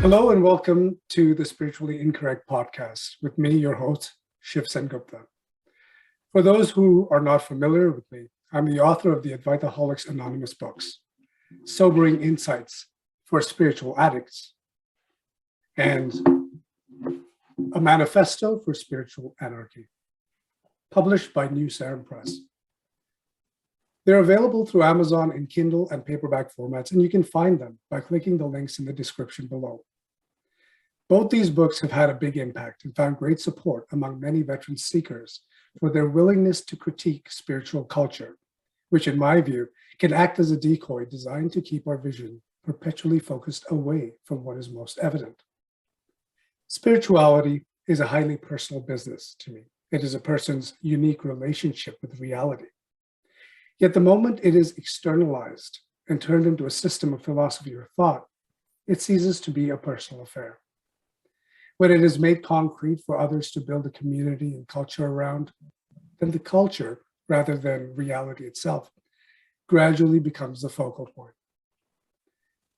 Hello and welcome to the Spiritually Incorrect podcast with me, your host, Shiv Sengupta. For those who are not familiar with me, I'm the author of the Advaitaholics Anonymous books, Sobering Insights for Spiritual Addicts, and a Manifesto for Spiritual Anarchy, published by New Sarum Press. They're available through Amazon in Kindle and paperback formats, and you can find them by clicking the links in the description below. Both these books have had a big impact and found great support among many veteran seekers for their willingness to critique spiritual culture, which in my view can act as a decoy designed to keep our vision perpetually focused away from what is most evident. Spirituality is a highly personal business to me. It is a person's unique relationship with reality. Yet the moment it is externalized and turned into a system of philosophy or thought, it ceases to be a personal affair. When it is made concrete for others to build a community and culture around, then the culture, rather than reality itself, gradually becomes the focal point.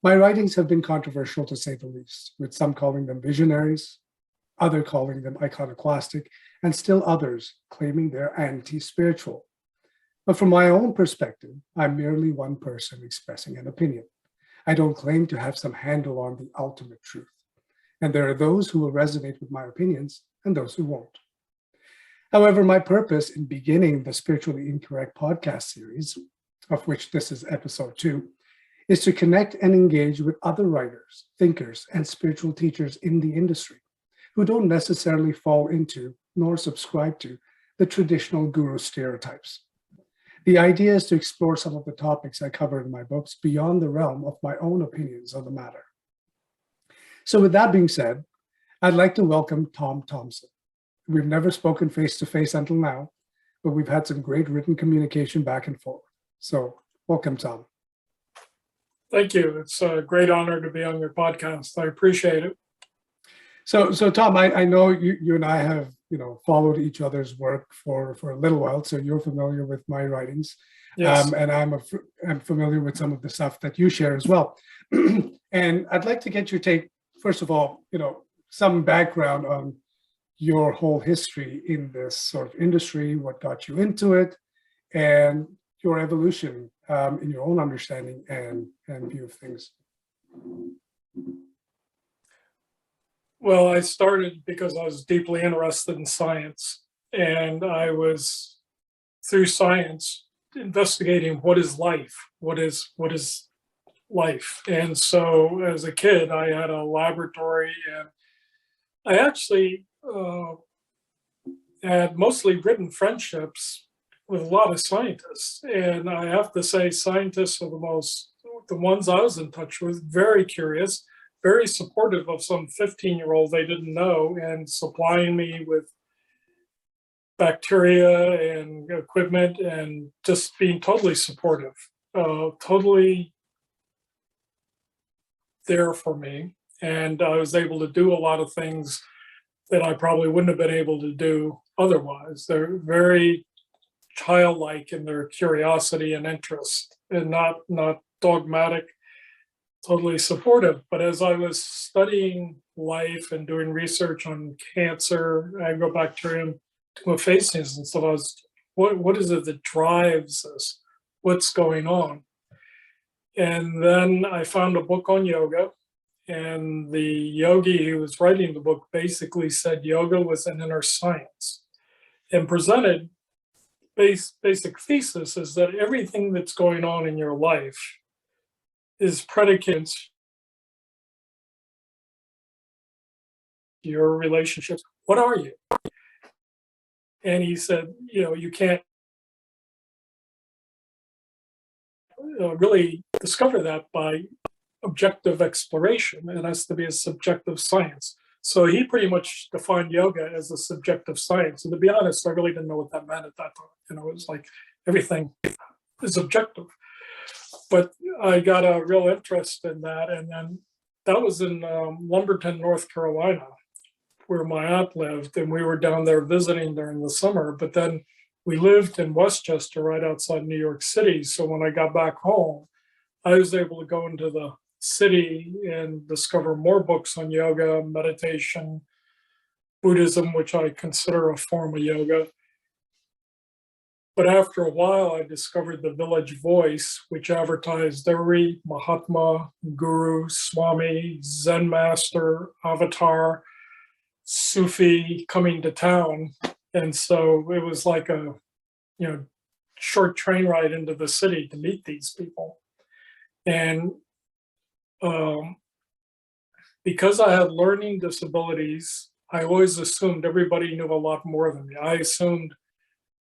My writings have been controversial to say the least, with some calling them visionaries, others calling them iconoclastic, and still others claiming they're anti-spiritual. But from my own perspective, I'm merely one person expressing an opinion. I don't claim to have some handle on the ultimate truth. And there are those who will resonate with my opinions and those who won't. However, my purpose in beginning the Spiritually Incorrect podcast series, of which this is episode 2, is to connect and engage with other writers, thinkers, and spiritual teachers in the industry who don't necessarily fall into nor subscribe to the traditional guru stereotypes. The idea is to explore some of the topics I cover in my books beyond the realm of my own opinions on the matter. So with that being said, I'd like to welcome Tom Thompson. We've never spoken face-to-face until now, but we've had some great written communication back and forth. So welcome, Tom. Thank you. It's a great honor to be on your podcast. I appreciate it. So Tom, I know you and I have followed each other's work for a little while, so you're familiar with my writings. Yes. And I'm familiar with some of the stuff that you share as well. And I'd like to get your take, first of all, some background on your whole history in this sort of industry, what got you into it, and your evolution in your own understanding and view of things. Well, I started because I was deeply interested in science, and I was, through science, investigating what is life, what is life. And so as a kid, I had a laboratory, and I actually had mostly written friendships with a lot of scientists. And I have to say, scientists are the ones I was in touch with, very curious, very supportive of some 15-year-old they didn't know, and supplying me with bacteria and equipment, and just being totally supportive, totally there for me. And I was able to do a lot of things that I probably wouldn't have been able to do otherwise. They're very childlike in their curiosity and interest, and not dogmatic, totally supportive. But as I was studying life and doing research on cancer, agrobacterium, tumefaciens, and so what is it that drives us? What's going on? And then I found a book on yoga, and the yogi who was writing the book basically said yoga was an inner science, and presented basic thesis is that everything that's going on in your life is predicated your relationships. What are you? And he said, you can't really discover that by objective exploration. It has to be a subjective science. So he pretty much defined yoga as a subjective science. And to be honest, I really didn't know what that meant at that time. It was like everything is objective. But I got a real interest in that. And then that was in Lumberton, North Carolina, where my aunt lived. And we were down there visiting during the summer. But then we lived in Westchester, right outside New York City. So when I got back home, I was able to go into the city and discover more books on yoga, meditation, Buddhism, which I consider a form of yoga. But after a while, I discovered the Village Voice, which advertised every Mahatma, Guru, Swami, Zen Master, Avatar, Sufi coming to town. And so it was like a, short train ride into the city to meet these people. And because I had learning disabilities, I always assumed everybody knew a lot more than me. I assumed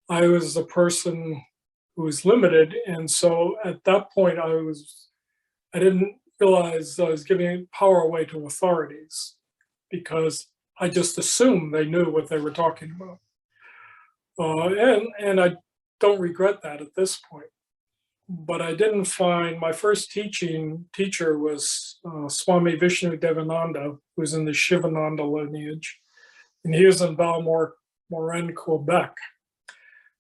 I was a person who was limited. And so at that point, I didn't realize I was giving power away to authorities because I just assumed they knew what they were talking about. And I don't regret that at this point. But I didn't find, my first teacher was Swami Vishnu Devananda, who was in the Shivananda lineage, and he was in Val-Morin, Quebec.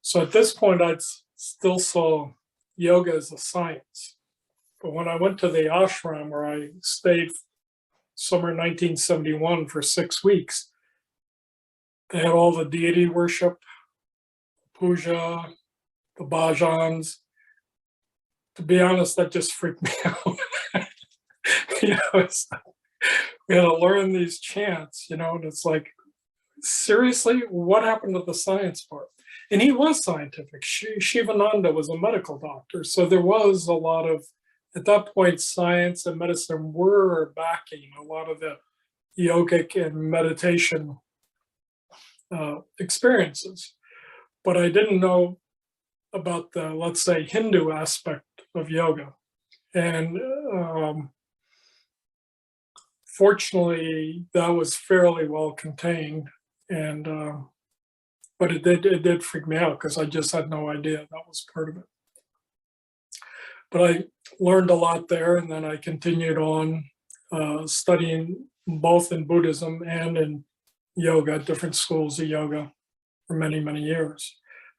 So at this point, I still saw yoga as a science. But when I went to the ashram where I stayed summer 1971 for 6 weeks, they had all the deity worship, puja, the bhajans. To be honest, that just freaked me out. We had to learn these chants, and it's like, seriously, what happened to the science part? And he was scientific. Shivananda was a medical doctor. So there was a lot of, at that point, science and medicine were backing a lot of the yogic and meditation experiences. But I didn't know about the, let's say, Hindu aspect of yoga. And fortunately, that was fairly well contained. And but it did freak me out because I just had no idea that was part of it. But I learned a lot there, and then I continued on studying both in Buddhism and in yoga, different schools of yoga for many, many years.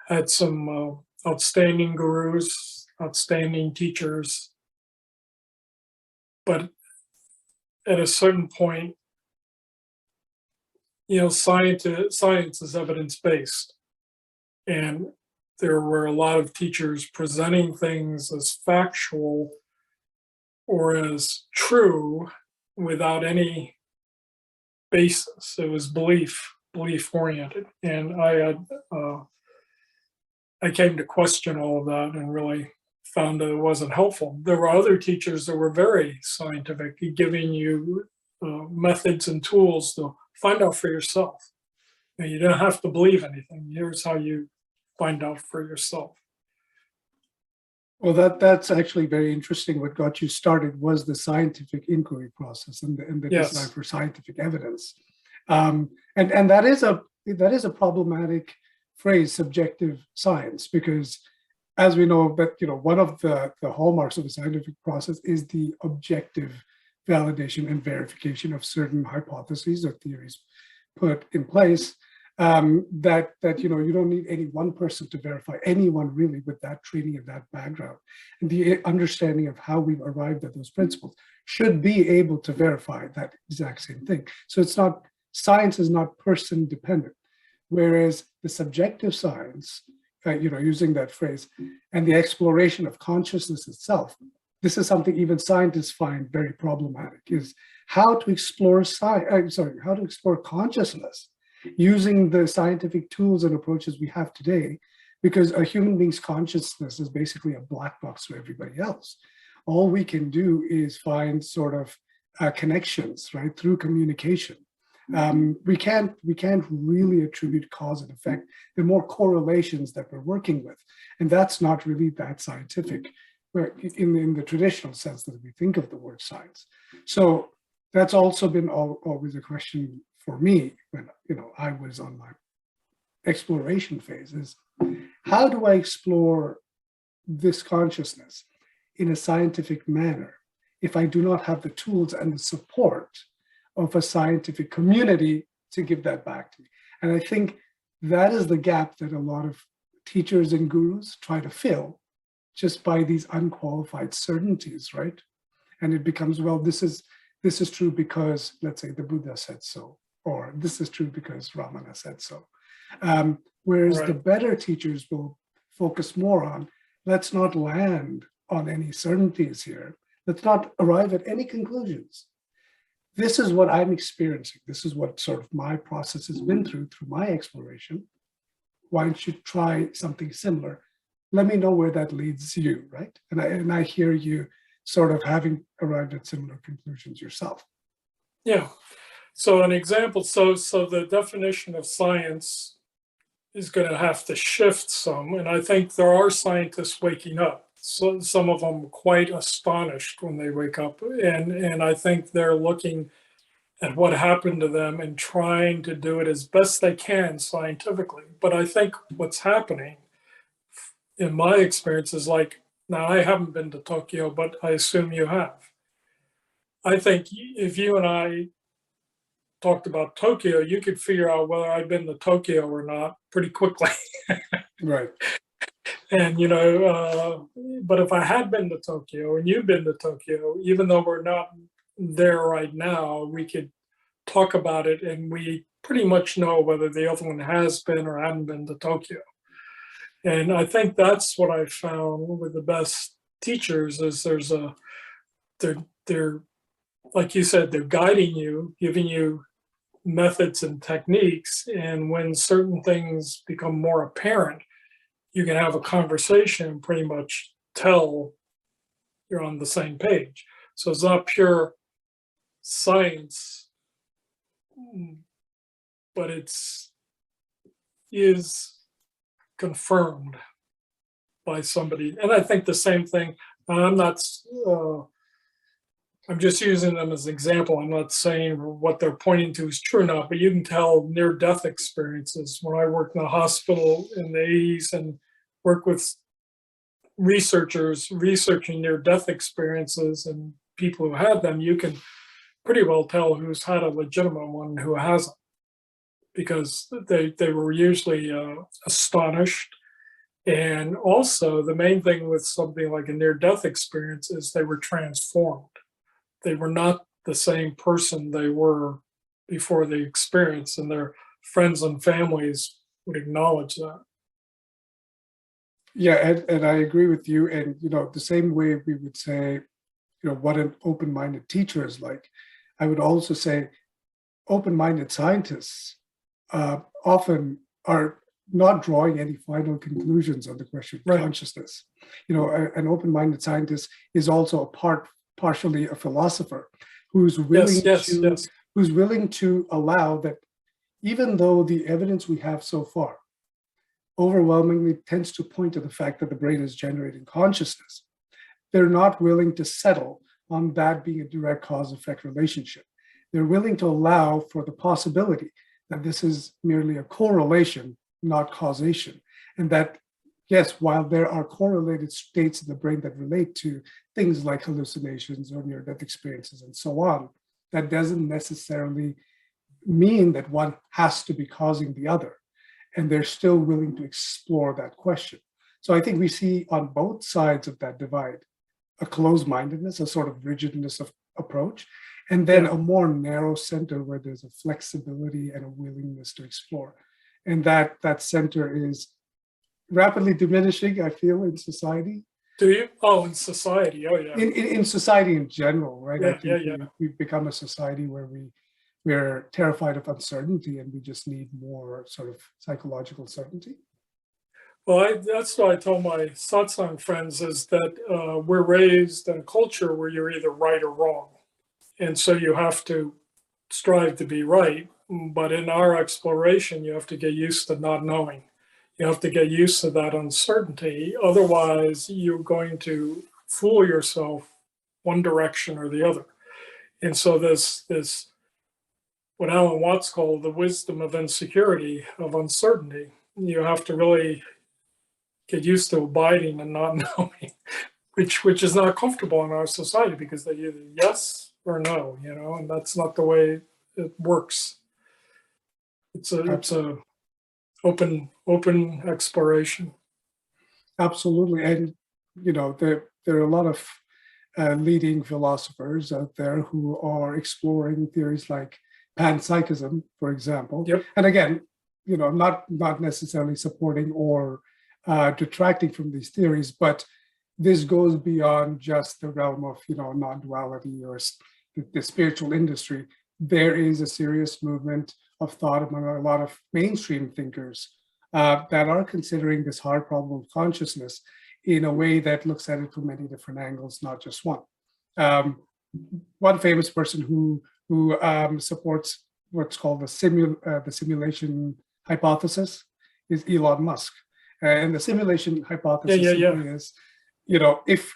Had some outstanding gurus, outstanding teachers. But at a certain point, science is evidence-based. And there were a lot of teachers presenting things as factual or as true without any basis. It was belief-oriented. And I came to question all of that and really found that it wasn't helpful. There were other teachers that were very scientific, giving you methods and tools to find out for yourself. You don't have to believe anything. Here's how you find out for yourself. Well, that's actually very interesting. What got you started was the scientific inquiry process and the Yes. desire for scientific evidence. And that is a problematic phrase, subjective science, because as we know, that one of the hallmarks of the scientific process is the objective validation and verification of certain hypotheses or theories put in place. That you don't need any one person to verify anyone really with that training and that background. And the understanding of how we've arrived at those principles should be able to verify that exact same thing. So science is not person dependent, whereas the subjective science, using that phrase, and the exploration of consciousness itself, this is something even scientists find very problematic, is how to explore consciousness using the scientific tools and approaches we have today, because a human being's consciousness is basically a black box for everybody else. All we can do is find sort of connections, right, through communication. We can't really attribute cause and effect. There are more correlations that we're working with, and that's not really that scientific in the traditional sense that we think of the word science. So That's also been always a question for me when I was on my exploration phase, is how do I explore this consciousness in a scientific manner if I do not have the tools and the support of a scientific community to give that back to me? And I think that is the gap that a lot of teachers and gurus try to fill just by these unqualified certainties, right? And it becomes, well, this is true because, let's say, the Buddha said so, or this is true because Ramana said so. Whereas Right. the better teachers will focus more on, let's not land on any certainties here. Let's not arrive at any conclusions. This is what I'm experiencing. This is what sort of my process has been through my exploration. Why don't you try something similar? Let me know where that leads you, right? And I hear you sort of having arrived at similar conclusions yourself. Yeah. So an example, so the definition of science is going to have to shift some. And I think there are scientists waking up. So some of them quite astonished when they wake up. And I think they're looking at what happened to them and trying to do it as best they can scientifically. But I think what's happening in my experience is like, now I haven't been to Tokyo, but I assume you have. I think if you and I talked about Tokyo, you could figure out whether I've been to Tokyo or not pretty quickly. Right. And, but if I had been to Tokyo and you've been to Tokyo, even though we're not there right now, we could talk about it and we pretty much know whether the other one has been or hadn't been to Tokyo. And I think that's what I found with the best teachers is they're like you said, they're guiding you, giving you methods and techniques. And when certain things become more apparent, you can have a conversation and pretty much tell you're on the same page. So it's not pure science, but is confirmed by somebody. And I think the same thing, I'm just using them as an example. I'm not saying what they're pointing to is true or not, but you can tell near-death experiences. When I worked in a hospital in the 80s and worked with researchers researching near-death experiences and people who had them, you can pretty well tell who's had a legitimate one and who hasn't, because they were usually astonished. And also the main thing with something like a near-death experience is they were transformed. They were not the same person they were before the experience, and their friends and families would acknowledge that. Yeah, and I agree with you. And the same way we would say, what an open-minded teacher is like, I would also say open-minded scientists often are not drawing any final conclusions on the question of Right. consciousness. An open-minded scientist is also partially a philosopher who's willing Yes. who's willing to allow that, even though the evidence we have so far overwhelmingly tends to point to the fact that the brain is generating consciousness, they're not willing to settle on that being a direct cause-effect relationship. They're willing to allow for the possibility that this is merely a correlation, not causation. And that, yes, while there are correlated states in the brain that relate to things like hallucinations or near-death experiences and so on, that doesn't necessarily mean that one has to be causing the other. And they're still willing to explore that question. So I think we see on both sides of that divide a closed-mindedness, a sort of rigidness of approach, and then a more narrow center where there's a flexibility and a willingness to explore. And that center is rapidly diminishing, I feel, in society. Do you? Oh, in society. Oh, yeah. In society in general, right? Yeah, I think we've become a society where we're terrified of uncertainty and we just need more sort of psychological certainty. Well, that's what I tell my satsang friends is that we're raised in a culture where you're either right or wrong. And so you have to strive to be right. But in our exploration, you have to get used to not knowing. You have to get used to that uncertainty. Otherwise, you're going to fool yourself one direction or the other. And so this what Alan Watts called the wisdom of insecurity, of uncertainty. You have to really get used to abiding and not knowing, which is not comfortable in our society because they either yes or no, and that's not the way it works. It's a open exploration. Absolutely. And, there are a lot of leading philosophers out there who are exploring theories like panpsychism, for example. Yep. And again, not necessarily supporting or detracting from these theories, but this goes beyond just the realm of, non-duality or the spiritual industry. There is a serious movement of thought among a lot of mainstream thinkers that are considering this hard problem of consciousness in a way that looks at it from many different angles, not just one. One famous person who supports what's called the simulation hypothesis is Elon Musk. And the simulation hypothesis is, if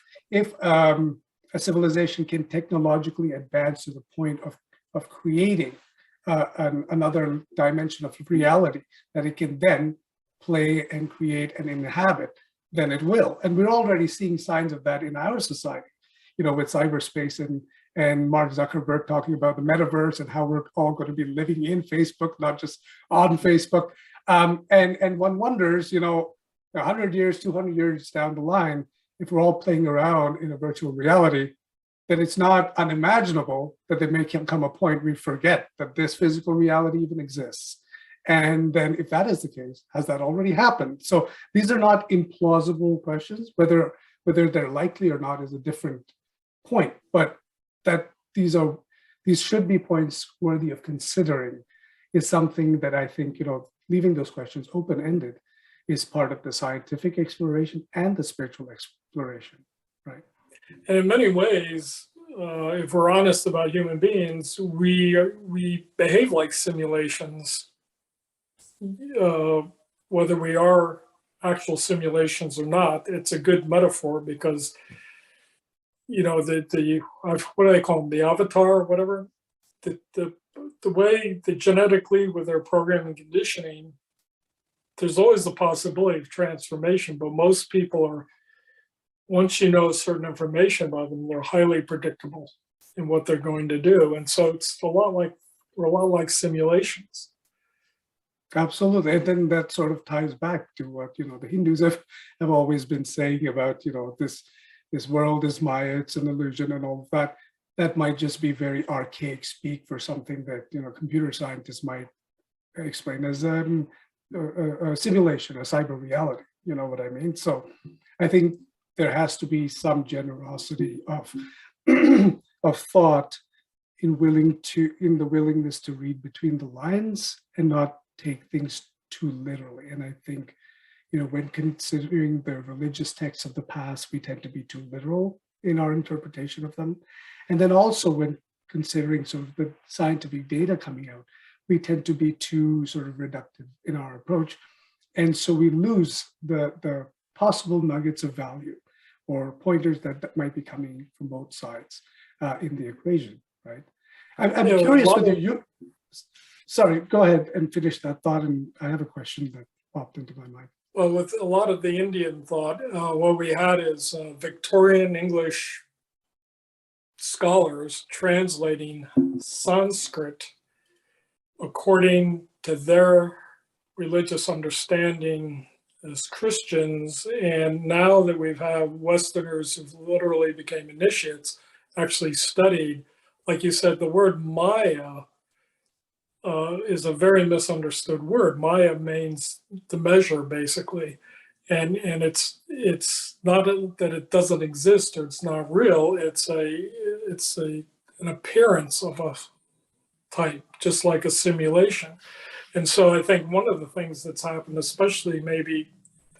a civilization can technologically advance to the point of creating another dimension of reality that it can then play and create and inhabit, then it will. And we're already seeing signs of that in our society, with cyberspace and Mark Zuckerberg talking about the metaverse and how we're all going to be living in Facebook, not just on Facebook. And one wonders, 100 years, 200 years down the line, if we're all playing around in a virtual reality, then it's not unimaginable that there may come a point we forget that this physical reality even exists. And then if that is the case, has that already happened? So these are not implausible questions. Whether they're likely or not is a different point, but that these should be points worthy of considering is something that I think, leaving those questions open-ended is part of the scientific exploration and the spiritual exploration, right? And in many ways, if we're honest about human beings, we behave like simulations, whether we are actual simulations or not. It's a good metaphor because, the what do they call them, the avatar or whatever, the way that genetically with their programming conditioning, there's always the possibility of transformation, but most people are, once you know certain information about them, they're highly predictable in what they're going to do. And so we're a lot like simulations. Absolutely. And then that sort of ties back to what, the Hindus have always been saying about, this world is Maya, it's an illusion and all of that. That might just be very archaic speak for something that, computer scientists might explain as a simulation, a cyber reality, you know what I mean? So I think there has to be some generosity of of thought in the willingness to read between the lines and not take things too literally. And I think, when considering the religious texts of the past, we tend to be too literal in our interpretation of them. And then also when considering sort of the scientific data coming out, we tend to be too sort of reductive in our approach. And so we lose the possible nuggets of value or pointers that might be coming from both sides in the equation, right? I'm curious whether you, sorry, go ahead and finish that thought. And I have a question that popped into my mind. Well, with a lot of the Indian thought, what we had is Victorian English scholars translating Sanskrit according to their religious understanding as Christians. And now that we've had Westerners who've literally became initiates, actually studied, like you said, the word Maya is a very misunderstood word. Maya means to measure, basically, and it's not that it doesn't exist or it's not real. It's an appearance of a type, just like a simulation. And so I think one of the things that's happened, especially maybe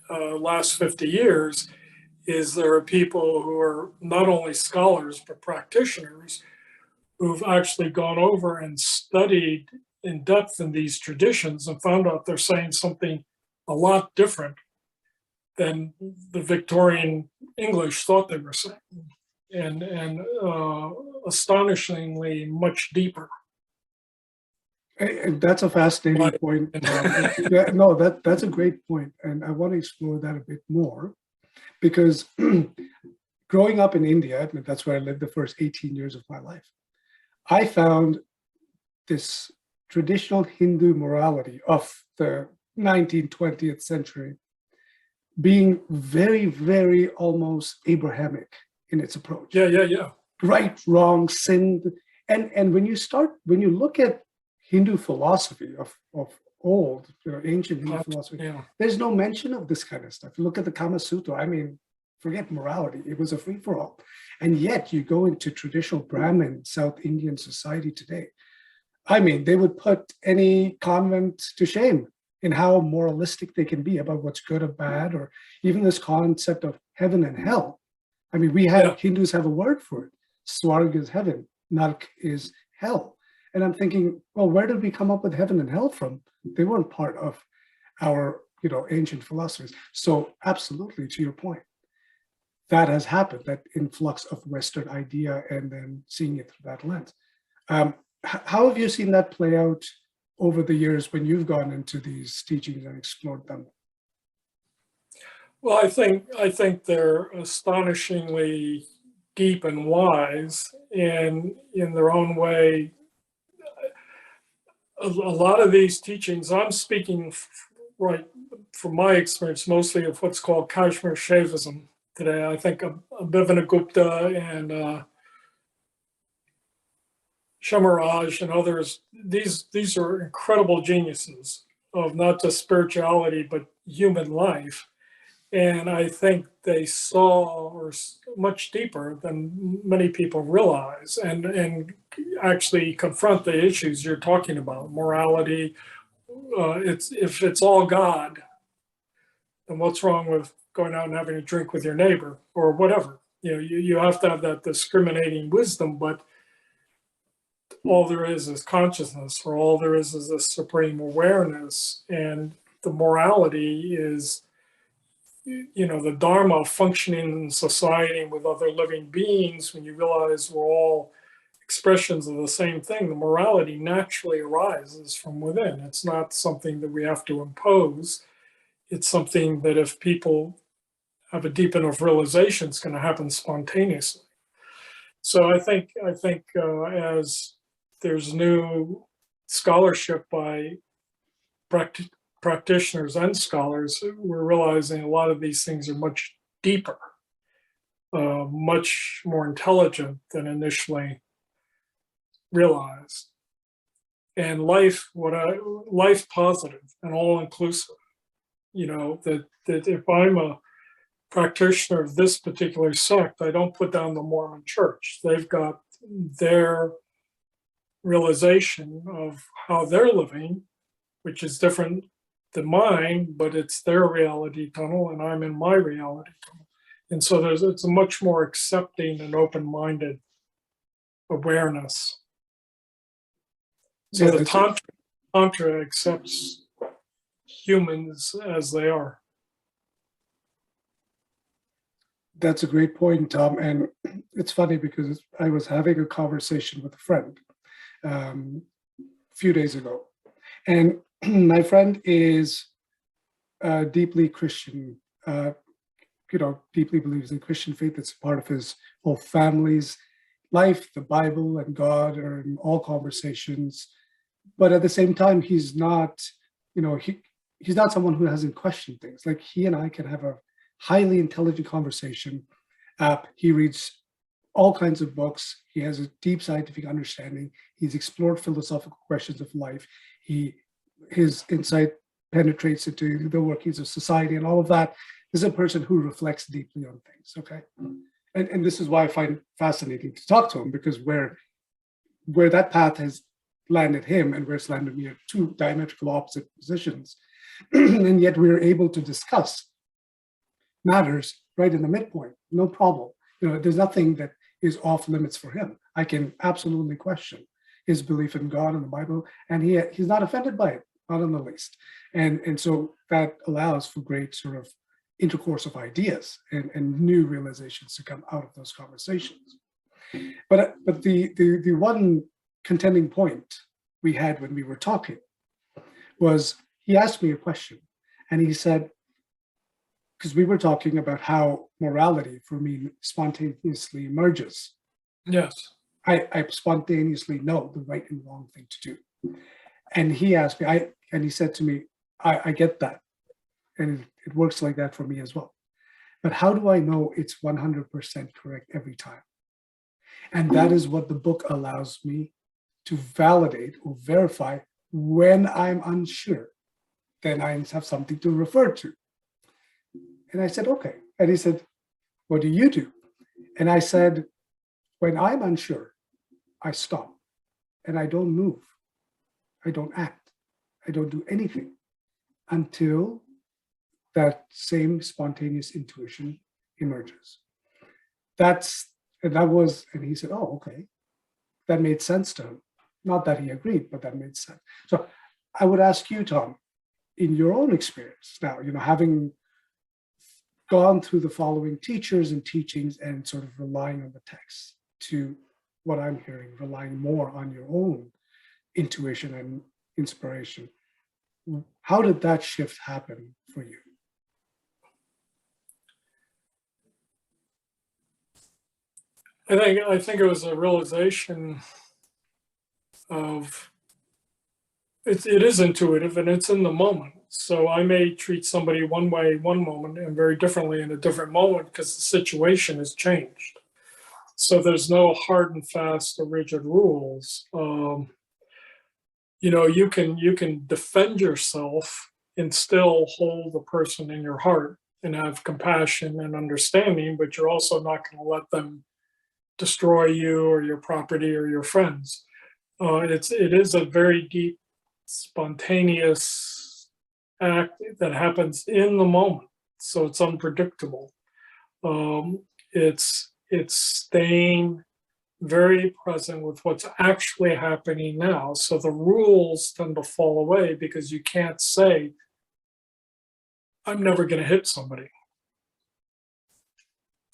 last 50 years, is there are people who are not only scholars but practitioners who've actually gone over and studied in depth in these traditions and found out they're saying something a lot different than the Victorian English thought they were saying. and astonishingly much deeper. And that's a fascinating But point. Yeah, no, that's a great point, and I want to explore that a bit more because growing up in India, I mean, that's where I lived the first 18 years of my life. I found this traditional Hindu morality of the 19th, 20th century being very, very almost Abrahamic in its approach. yeah. Right, wrong, sin. And when you look at Hindu philosophy of old, ancient Hindu philosophy, Yeah. there's no mention of this kind of stuff. Look at the Kama Sutra. I mean, forget morality. It was a free-for-all. And yet you go into traditional Brahmin South Indian society today. I mean, they would put any convent to shame in how moralistic they can be about what's good or bad, or even this concept of heaven and hell. I mean, Hindus have a word for it. Swarg is heaven, Nark is hell. And I'm thinking, well, where did we come up with heaven and hell from? They weren't part of our, ancient philosophies. So absolutely, to your point, that has happened, that influx of Western idea and then seeing it through that lens. How have you seen that play out over the years when you've gone into these teachings and explored them? Well, I think they're astonishingly deep and wise, and in their own way. A lot of these teachings, I'm speaking right from my experience, mostly of what's called Kashmir Shaivism today. I think Bhivana Gupta and Shamaraj and others, these are incredible geniuses of not just spirituality, but human life. And I think they saw or much deeper than many people realize and actually confront the issues you're talking about, morality. If it's all God, then what's wrong with going out and having a drink with your neighbor or whatever? You have to have that discriminating wisdom, but all there is consciousness, or all there is a supreme awareness, and the morality is the Dharma functioning in society with other living beings. When you realize we're all expressions of the same thing, the morality naturally arises from within. It's not something that we have to impose. It's something that if people have a deep enough realization, it's going to happen spontaneously. So I think as there's new scholarship by practitioners and scholars, we're realizing a lot of these things are much deeper, much more intelligent than initially realized. And life positive and all inclusive. That if I'm a practitioner of this particular sect, I don't put down the Mormon Church. They've got their realization of how they're living, which is different than mine, but it's their reality tunnel and I'm in my reality tunnel. And so it's a much more accepting and open-minded awareness. So the Tantra accepts humans as they are. That's a great point, Tom. And it's funny because I was having a conversation with a friend a few days ago. And my friend is deeply Christian, deeply believes in Christian faith. It's part of his whole family's life. The Bible and God are in all conversations. But at the same time, he's not, he's not someone who hasn't questioned things. Like he and I can have a highly intelligent conversation. He reads all kinds of books. He has a deep scientific understanding. He's explored philosophical questions of life. His insight penetrates into the workings of society and all of that. This is a person who reflects deeply on things, okay? And this is why I find it fascinating to talk to him, because where that path has landed him and where it's landed me are two diametrical opposite positions. And yet we're able to discuss matters right in the midpoint, no problem. There's nothing that is off limits for him. I can absolutely question his belief in God and the Bible, and he's not offended by it, not in the least. And so that allows for great sort of intercourse of ideas and new realizations to come out of those conversations. But the one contending point we had when we were talking was he asked me a question, and he said, because we were talking about how morality for me spontaneously emerges. Yes. I spontaneously know the right and wrong thing to do. And he asked me, and he said to me, I get that. And it works like that for me as well. But how do I know it's 100% correct every time? And that is what the book allows me to validate or verify when I'm unsure. Then I have something to refer to. And I said, okay. And he said, what do you do? And I said, when I'm unsure, I stop and I don't move. I don't act. I don't do anything until that same spontaneous intuition emerges. And he said, oh, okay. That made sense to him. Not that he agreed, but that made sense. So I would ask you, Tom, in your own experience now, having gone through the following teachers and teachings and sort of relying on the text to what I'm hearing, relying more on your own intuition and inspiration. How did that shift happen for you? I think it was a realization of it is intuitive and it's in the moment. So I may treat somebody one way one moment and very differently in a different moment because the situation has changed. So there's no hard and fast or rigid rules. You can defend yourself and still hold the person in your heart and have compassion and understanding, but you're also not going to let them destroy you or your property or your friends. It is a very deep, spontaneous act that happens in the moment, so it's unpredictable. It's staying very present with what's actually happening now. So the rules tend to fall away because you can't say, I'm never going to hit somebody.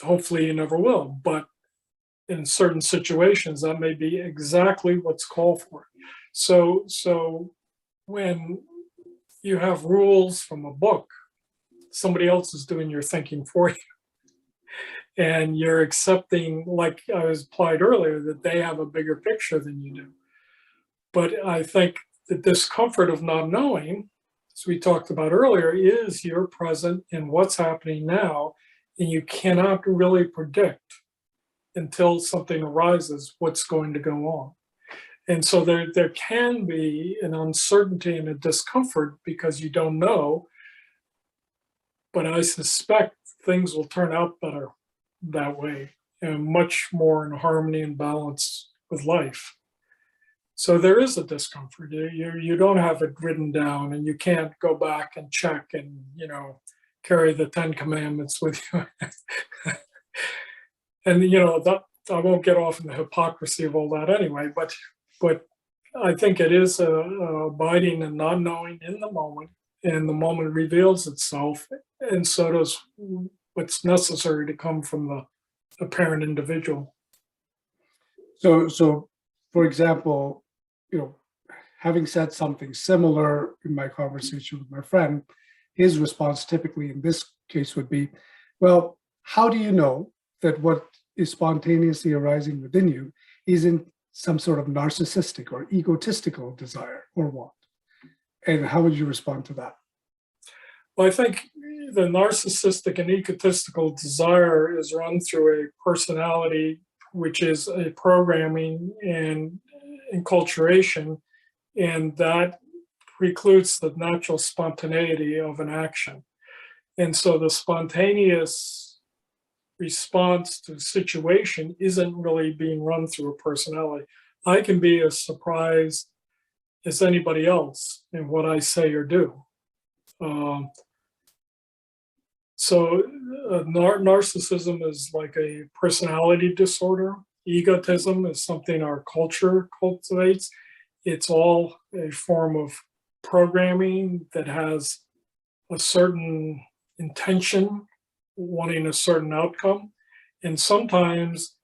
Hopefully you never will, but in certain situations, that may be exactly what's called for. So when you have rules from a book, somebody else is doing your thinking for you. And you're accepting, like I was implied earlier, that they have a bigger picture than you do. But I think the discomfort of not knowing, as we talked about earlier, is you're present in what's happening now, and you cannot really predict until something arises what's going to go on. And so there can be an uncertainty and a discomfort because you don't know, but I suspect things will turn out better that way and much more in harmony and balance with life. So there is a discomfort. You don't have it written down and you can't go back and check and, carry the 10 commandments with you. And, that I won't get off in the hypocrisy of all that anyway, but I think it is abiding and not knowing in the moment, and the moment reveals itself, and so does what's necessary to come from the apparent individual. So for example, having said something similar in my conversation with my friend, his response typically in this case would be, well, how do you know that what is spontaneously arising within you isn't some sort of narcissistic or egotistical desire or want? And how would you respond to that? Well, I think the narcissistic and egotistical desire is run through a personality, which is a programming and enculturation, and that precludes the natural spontaneity of an action. And so the spontaneous response to a situation isn't really being run through a personality. I can be as surprised as anybody else in what I say or do. So narcissism is like a personality disorder. Egotism is something our culture cultivates. It's all a form of programming that has a certain intention, wanting a certain outcome. And sometimes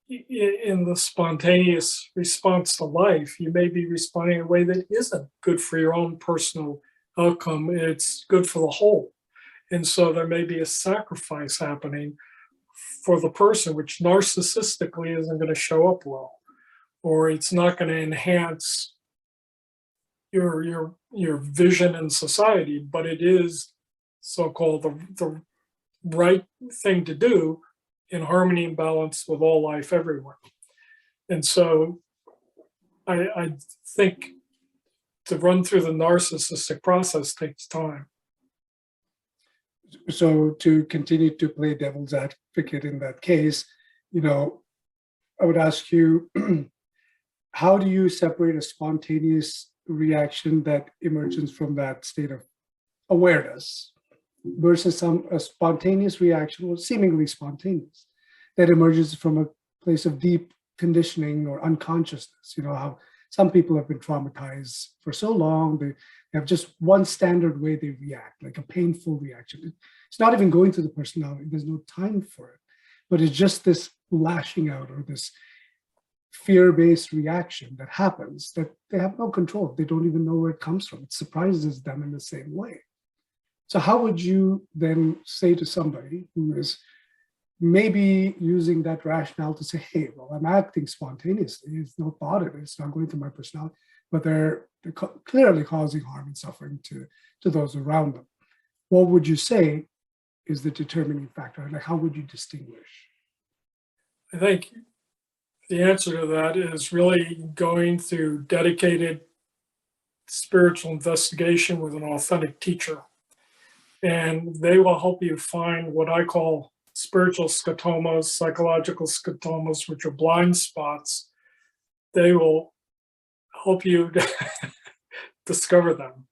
in the spontaneous response to life, you may be responding in a way that isn't good for your own personal outcome. It's good for the whole. And so there may be a sacrifice happening for the person, which narcissistically isn't going to show up well, or it's not going to enhance your vision in society, but it is so-called the right thing to do in harmony and balance with all life everywhere. And so I think to run through the narcissistic process takes time. So to continue to play devil's advocate in that case, I would ask you, how do you separate a spontaneous reaction that emerges from that state of awareness versus a spontaneous reaction, or seemingly spontaneous, that emerges from a place of deep conditioning or unconsciousness? How some people have been traumatized for so long, they have just one standard way they react, like a painful reaction. It's not even going through the personality, there's no time for it, but it's just this lashing out or this fear-based reaction that happens that they have no control. They don't even know where it comes from. It surprises them in the same way. So how would you then say to somebody who is maybe using that rationale to say, hey, well, I'm acting spontaneously, there's no thought in it, it's not going through my personality, but they're clearly causing harm and suffering to those around them. What would you say is the determining factor? Like, how would you distinguish? I think the answer to that is really going through dedicated spiritual investigation with an authentic teacher. And they will help you find what I call spiritual scotomas, psychological scotomas, which are blind spots. They will help you discover them.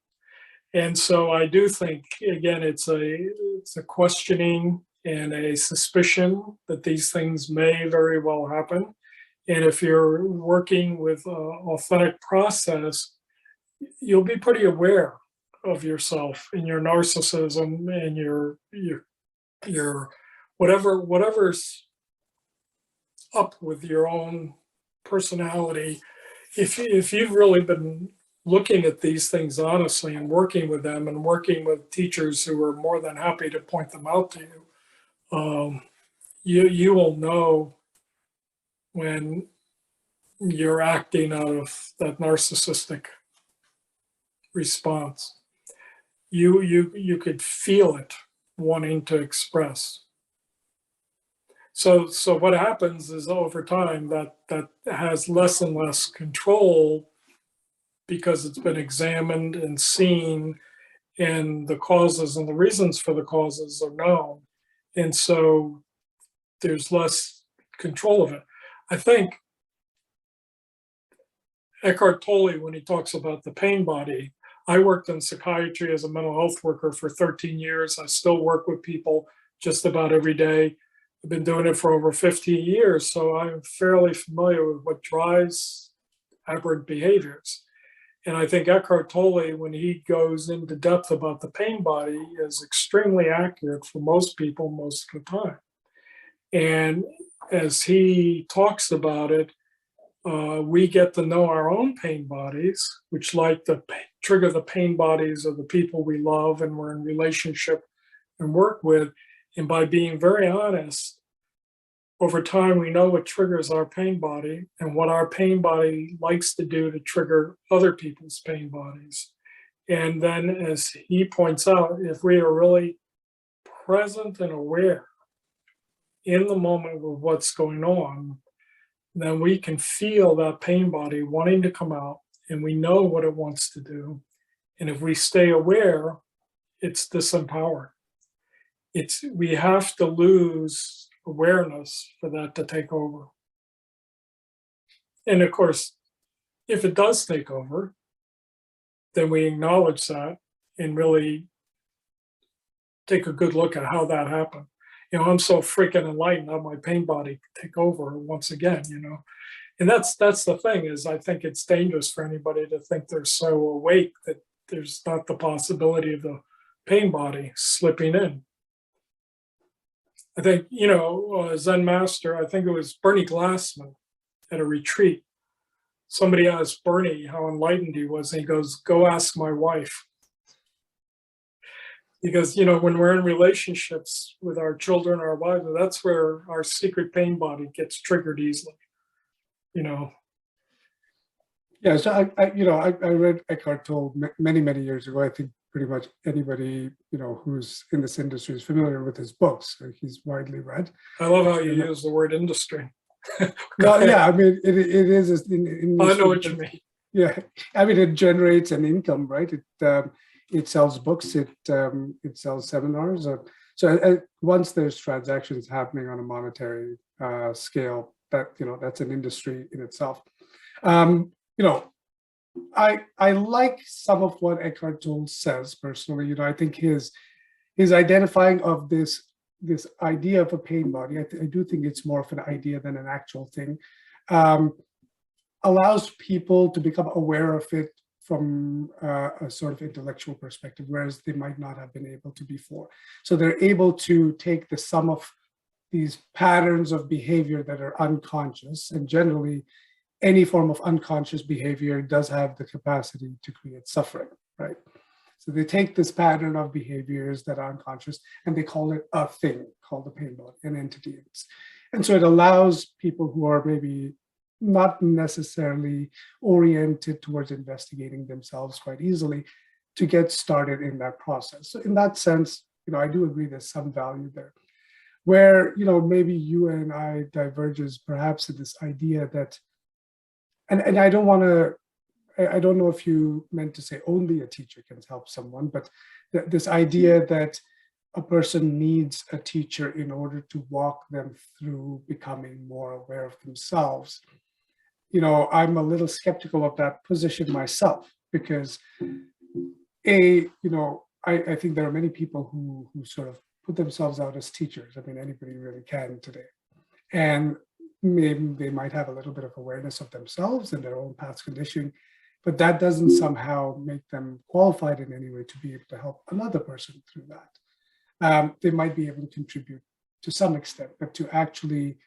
And so I do think, again, it's a questioning and a suspicion that these things may very well happen. And if you're working with an authentic process, you'll be pretty aware of yourself and your narcissism and your whatever's up with your own personality. If you've really been looking at these things honestly and working with them and working with teachers who are more than happy to point them out to you, you will know when you're acting out of that narcissistic response. You could feel it wanting to express. So what happens is over time that has less and less control because it's been examined and seen, and the causes and the reasons for the causes are known. And so there's less control of it. I think Eckhart Tolle, when he talks about the pain body, I worked in psychiatry as a mental health worker for 13 years. I still work with people just about every day. I've been doing it for over 15 years, so I'm fairly familiar with what drives aberrant behaviors. And I think Eckhart Tolle, when he goes into depth about the pain body, is extremely accurate for most people most of the time. And as he talks about it, we get to know our own pain bodies, which like to trigger the pain bodies of the people we love and we're in relationship and work with. And by being very honest, over time, we know what triggers our pain body and what our pain body likes to do to trigger other people's pain bodies. And then, as he points out, if we are really present and aware in the moment of what's going on, then we can feel that pain body wanting to come out, and we know what it wants to do. And if we stay aware, it's disempowered. We have to lose awareness for that to take over. And of course, if it does take over, then we acknowledge that and really take a good look at how that happened. I'm so freaking enlightened, how my pain body take over once again, And that's the thing, is I think it's dangerous for anybody to think they're so awake that there's not the possibility of the pain body slipping in. I think, Zen master, I think it was Bernie Glassman at a retreat. Somebody asked Bernie how enlightened he was, and he goes, "Go ask my wife." Because, when we're in relationships with our children, our wives, that's where our secret pain body gets triggered easily, you know. Yeah, so I read Eckhart Tolle many, many years ago. I think pretty much anybody, who's in this industry is familiar with his books. He's widely read. I love how you use the word industry. Well, yeah, I mean, it is in I know what you mean. Yeah, I mean, it generates an income, right? It sells books, it sells seminars. Once there's transactions happening on a monetary scale, that's an industry in itself. I like some of what Eckhart Tolle says personally. I think his identifying of this idea of a pain body, I do think it's more of an idea than an actual thing, allows people to become aware of it from a sort of intellectual perspective, whereas they might not have been able to before. So they're able to take the sum of these patterns of behavior that are unconscious, and generally any form of unconscious behavior does have the capacity to create suffering, right? So they take this pattern of behaviors that are unconscious and they call it a thing, called the pain body, an entity. And so it allows people who are maybe not necessarily oriented towards investigating themselves quite easily to get started in that process. So in that sense, I do agree there's some value there. Where, maybe you and I diverges perhaps in this idea that, and I don't know if you meant to say only a teacher can help someone, but this idea that a person needs a teacher in order to walk them through becoming more aware of themselves. I'm a little skeptical of that position myself, because I think there are many people who sort of put themselves out as teachers. I mean, anybody really can today. And maybe they might have a little bit of awareness of themselves and their own past conditioning, but that doesn't somehow make them qualified in any way to be able to help another person through that. They might be able to contribute to some extent, but to actually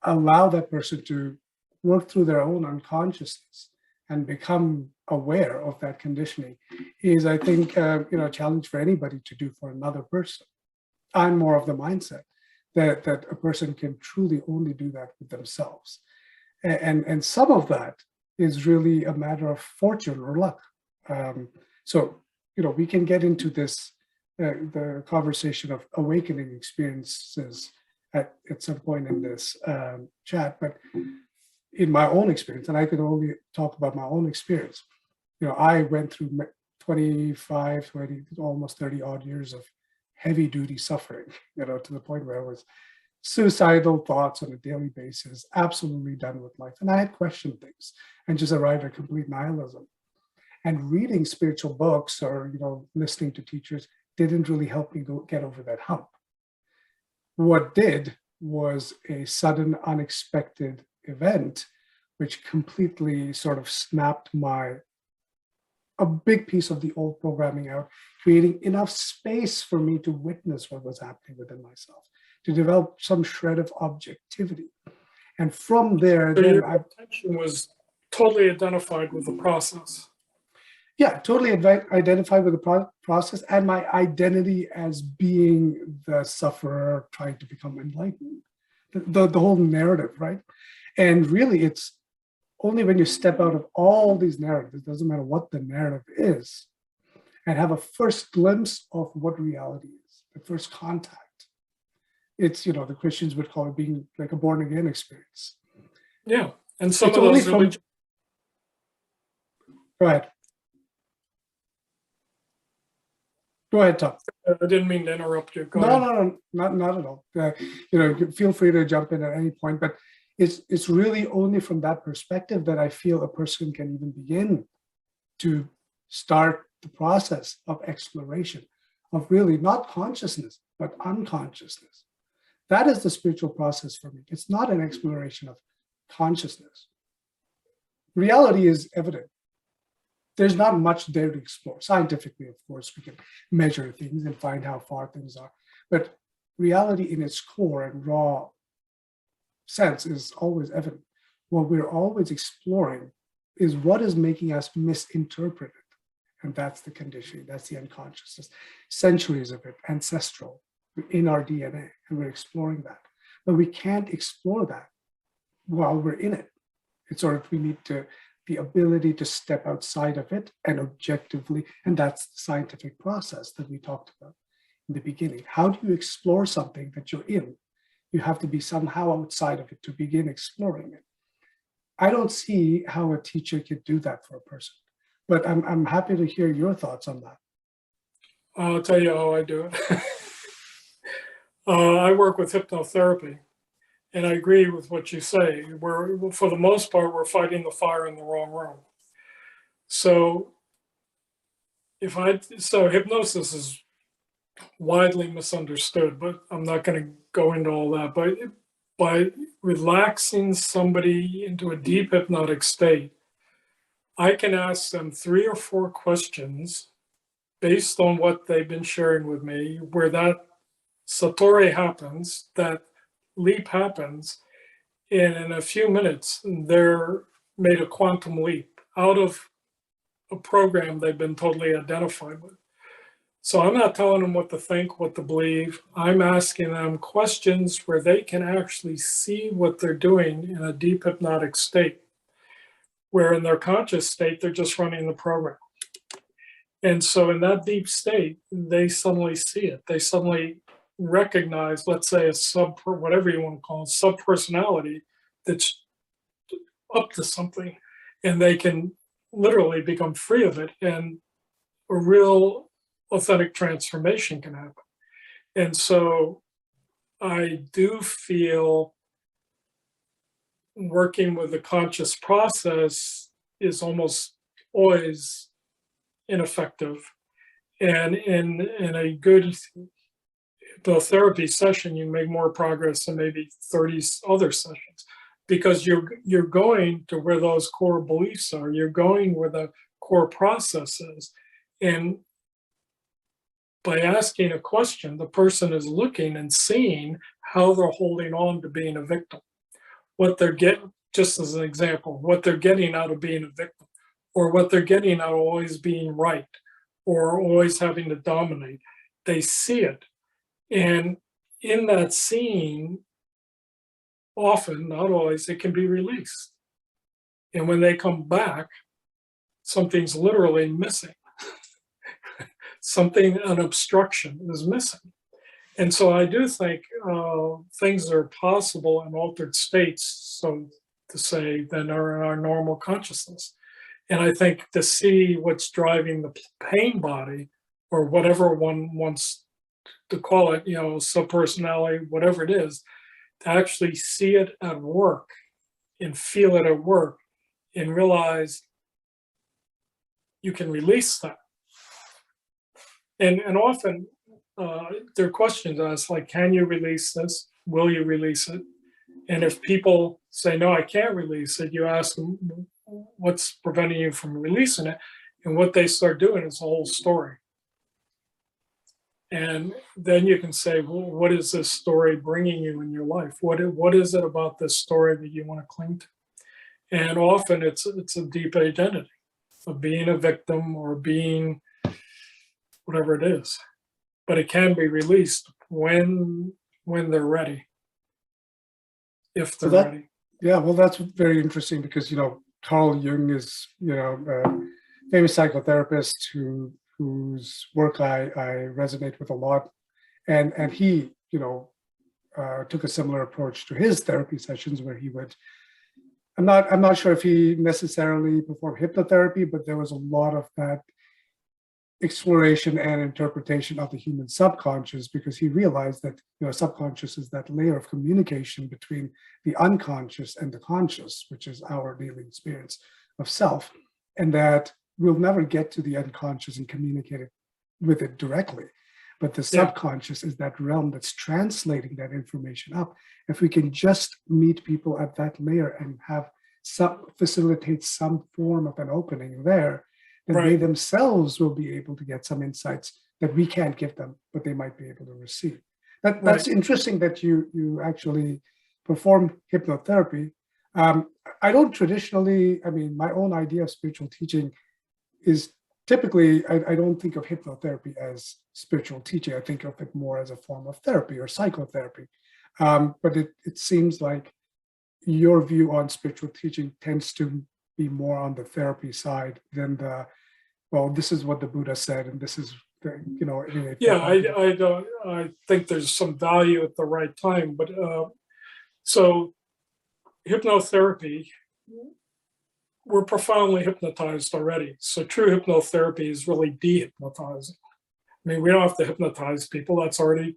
allow that person to work through their own unconsciousness and become aware of that conditioning is, I think, a challenge for anybody to do for another person. I'm more of the mindset that a person can truly only do that with themselves. And some of that is really a matter of fortune or luck. So we can get into this, the conversation of awakening experiences at some point in this chat, but in my own experience, and I can only talk about my own experience, I went through 25, 20, almost 30 odd years of heavy duty suffering, to the point where I was suicidal thoughts on a daily basis, absolutely done with life. And I had questioned things and just arrived at complete nihilism. And reading spiritual books or, listening to teachers didn't really help me get over that hump. What did was a sudden, unexpected event, which completely sort of snapped a big piece of the old programming out, creating enough space for me to witness what was happening within myself, to develop some shred of objectivity. And from there, so then your attention was totally identified with the process. Yeah, totally identified with the process and my identity as being the sufferer trying to become enlightened. The whole narrative, right? And really, it's only when you step out of all these narratives, it doesn't matter what the narrative is, and have a first glimpse of what reality is, the first contact. It's, the Christians would call it being like a born again experience. Yeah, and some it's of those religions. Go ahead. Go ahead, Tom. I didn't mean to interrupt you. Go ahead. No, not at all. Feel free to jump in at any point, but it's really only from that perspective that I feel a person can even begin to start the process of exploration of really not consciousness, but unconsciousness. That is the spiritual process for me. It's not an exploration of consciousness. Reality is evident. There's not much there to explore. Scientifically, of course, we can measure things and find how far things are. But reality in its core and raw sense is always evident. What we're always exploring is what is making us misinterpret it. And that's the conditioning, that's the unconsciousness. Centuries of it, ancestral, in our DNA, and we're exploring that. But we can't explore that while we're in it. It's sort of, we need the ability to step outside of it and objectively, and that's the scientific process that we talked about in the beginning. How do you explore something that you're in? You have to be somehow outside of it to begin exploring it. I don't see how a teacher could do that for a person, but I'm happy to hear your thoughts on that. I'll tell you how I do it. I work with hypnotherapy, and I agree with what you say. We're, for the most part, we're fighting the fire in the wrong room. So so hypnosis is widely misunderstood, but I'm not going to go into all that. But by relaxing somebody into a deep hypnotic state, I can ask them 3 or 4 questions based on what they've been sharing with me, where that Satori happens, that leap happens, and in a few minutes, they're made a quantum leap out of a program they've been totally identified with. So I'm not telling them what to think, what to believe. I'm asking them questions where they can actually see what they're doing in a deep hypnotic state, where in their conscious state, they're just running the program. And so in that deep state, they suddenly see it. They suddenly recognize, let's say, whatever you want to call it, sub-personality that's up to something, and they can literally become free of it, and a real authentic transformation can happen. And so I do feel working with the conscious process is almost always ineffective. And in a good hypnotherapy session, you make more progress than maybe 30 other sessions, because you're going to where those core beliefs are. You're going where the core process is. And by asking a question, the person is looking and seeing how they're holding on to being a victim. What they're getting, just as an example, what they're getting out of being a victim, or what they're getting out of always being right, or always having to dominate. They see it. And in that seeing, often, not always, it can be released. And when they come back, something's literally missing. Something, an obstruction is missing. And so I do think things are possible in altered states, so to say, than are in our normal consciousness. And I think to see what's driving the pain body, or whatever one wants to call it, subpersonality, whatever it is, to actually see it at work and feel it at work and realize you can release that. And often there are questions asked like, can you release this? Will you release it? And if people say, no, I can't release it, you ask them, what's preventing you from releasing it? And what they start doing is the whole story. And then you can say, well, what is this story bringing you in your life? What is it about this story that you want to cling to? And often it's a deep identity of being a victim or being whatever it is. But it can be released when they're ready, if they're ready. Yeah, well, that's very interesting because, Carl Jung is, a famous psychotherapist whose work I resonate with a lot. And he, took a similar approach to his therapy sessions where he would, I'm not sure if he necessarily performed hypnotherapy, but there was a lot of that exploration and interpretation of the human subconscious, because he realized that subconscious is that layer of communication between the unconscious and the conscious, which is our daily experience of self, and that we'll never get to the unconscious and communicate it with it directly. But the subconscious is that realm that's translating that information up. If we can just meet people at that layer and facilitate some form of an opening there, then they themselves will be able to get some insights that we can't give them, but they might be able to receive. That's interesting that you actually perform hypnotherapy. I don't traditionally, I mean, my own idea of spiritual teaching is typically, I don't think of hypnotherapy as spiritual teaching. I think of it more as a form of therapy or psychotherapy. But it seems like your view on spiritual teaching tends to be more on the therapy side than the, well, this is what the Buddha said, and this is, anyway. Yeah, I think there's some value at the right time, but so hypnotherapy, we're profoundly hypnotized already. So true hypnotherapy is really dehypnotizing. I mean, we don't have to hypnotize people. That's already,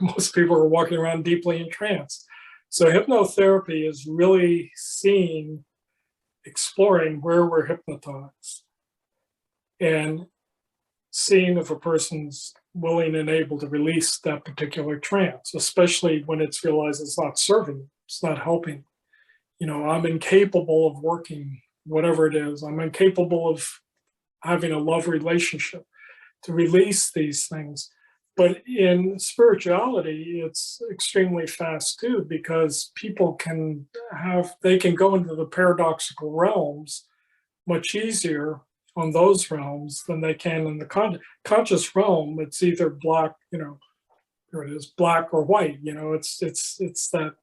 most people are walking around deeply entranced. So hypnotherapy is really exploring where we're hypnotized and seeing if a person's willing and able to release that particular trance, especially when it's realized it's not serving, it's not helping. I'm incapable of working, whatever it is. I'm incapable of having a love relationship, to release these things. But in spirituality, it's extremely fast too, because people can go into the paradoxical realms much easier on those realms than they can in the conscious realm. It's either black, here it is, black or white. It's that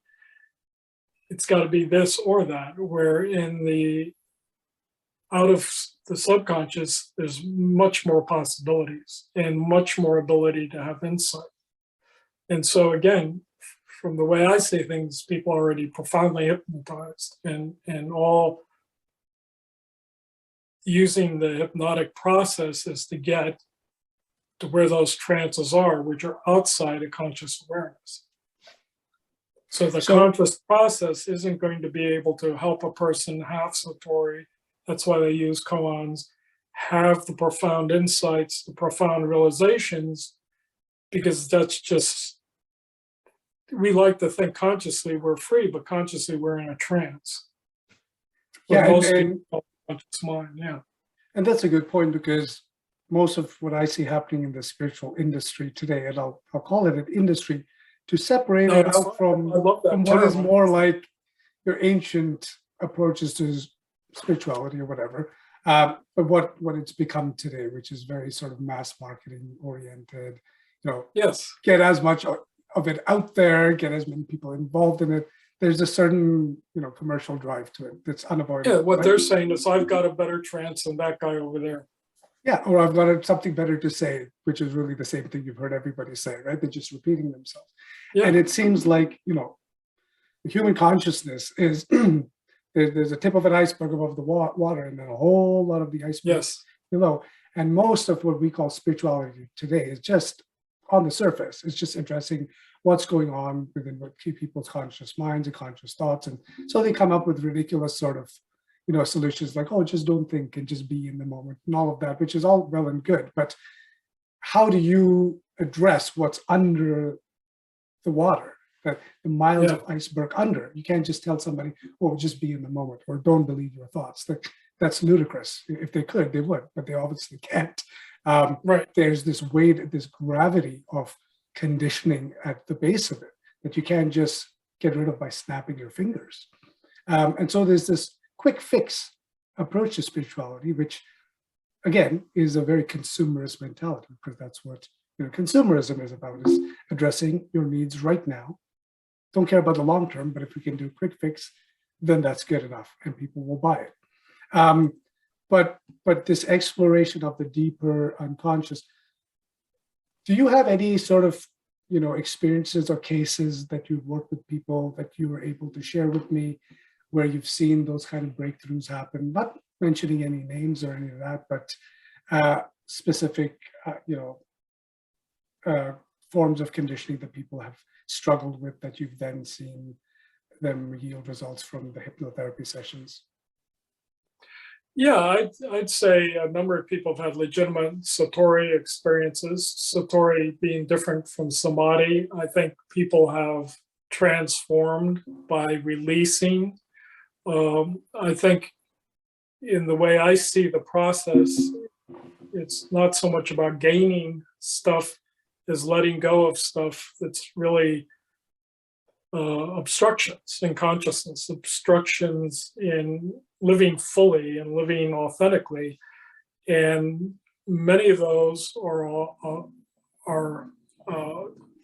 it's got to be this or that. Where in the out of the subconscious, there's much more possibilities and much more ability to have insight. And so again, from the way I see things, people are already profoundly hypnotized and all using the hypnotic processes to get to where those trances are, which are outside of conscious awareness. So the conscious process isn't going to be able to help a person have Satori. That's why they use koans, have the profound insights, the profound realizations, because that's just, we like to think consciously we're free, but consciously we're in a trance. Yeah, most people conscious mind, yeah. And that's a good point, because most of what I see happening in the spiritual industry today, and I'll call it an industry, to separate it out from what is more like your ancient approaches to spirituality or whatever, but what it's become today, which is very sort of mass marketing oriented. Yes, get as much of it out there, get as many people involved in it. There's a certain commercial drive to it that's unavoidable. Yeah, what they're saying is, I've got a better trance than that guy over there. Yeah, or I've got something better to say, which is really the same thing you've heard everybody say, right? They're just repeating themselves. Yeah. And it seems like, the human consciousness is, there's a tip of an iceberg above the water, and then a whole lot of the iceberg below. And most of what we call spirituality today is just on the surface. It's just addressing what's going on within people's conscious minds and conscious thoughts. And so they come up with ridiculous sort of solutions like, oh, just don't think and just be in the moment and all of that, which is all well and good. But how do you address what's under the water, that the miles of iceberg under? You can't just tell somebody, oh, just be in the moment, or don't believe your thoughts. That's ludicrous. If they could, they would, but they obviously can't. Right. There's this weight, this gravity of conditioning at the base of it that you can't just get rid of by snapping your fingers. And so there's this quick fix approach to spirituality, which again is a very consumerist mentality, because that's what consumerism is about, is addressing your needs right now. Don't care about the long term, but if we can do a quick fix, then that's good enough and people will buy it. But this exploration of the deeper unconscious, do you have any sort of experiences or cases that you've worked with people that you were able to share with me, where you've seen those kind of breakthroughs happen? Not mentioning any names or any of that, but specific, forms of conditioning that people have struggled with, that you've then seen them yield results from the hypnotherapy sessions. Yeah, I'd say a number of people have had legitimate Satori experiences. Satori being different from Samadhi. I think people have transformed by releasing. I think in the way I see the process, it's not so much about gaining stuff is letting go of stuff that's really obstructions in consciousness, obstructions in living fully and living authentically. And many of those are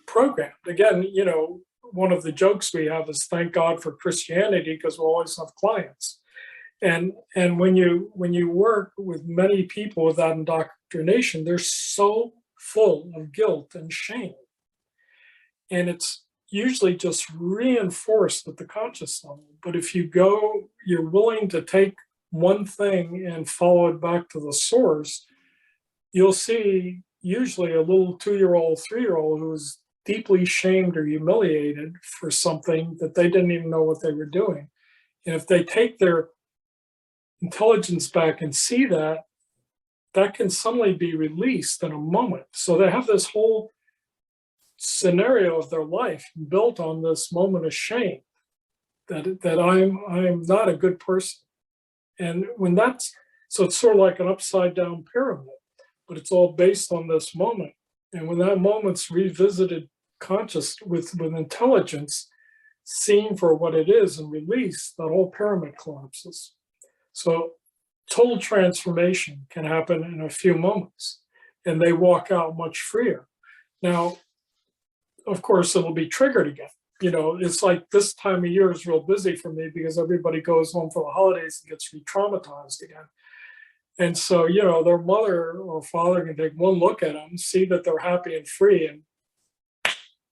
programmed. Again, one of the jokes we have is thank God for Christianity, because we'll always have clients. And when you work with many people with that indoctrination, they're so full of guilt and shame. And it's usually just reinforced at the conscious level. But if you're willing to take one thing and follow it back to the source, you'll see usually a little 2-year-old, 3-year-old who is deeply shamed or humiliated for something that they didn't even know what they were doing. And if they take their intelligence back and see that, that can suddenly be released in a moment. So they have this whole scenario of their life built on this moment of shame that I'm not a good person. And so it's sort of like an upside down pyramid, but it's all based on this moment. And when that moment's revisited conscious with intelligence, seen for what it is and released, that whole pyramid collapses. So total transformation can happen in a few moments, and they walk out much freer. Now, of course, it'll be triggered again. It's like this time of year is real busy for me because everybody goes home for the holidays and gets re-traumatized again. And so, their mother or father can take one look at them, see that they're happy and free, and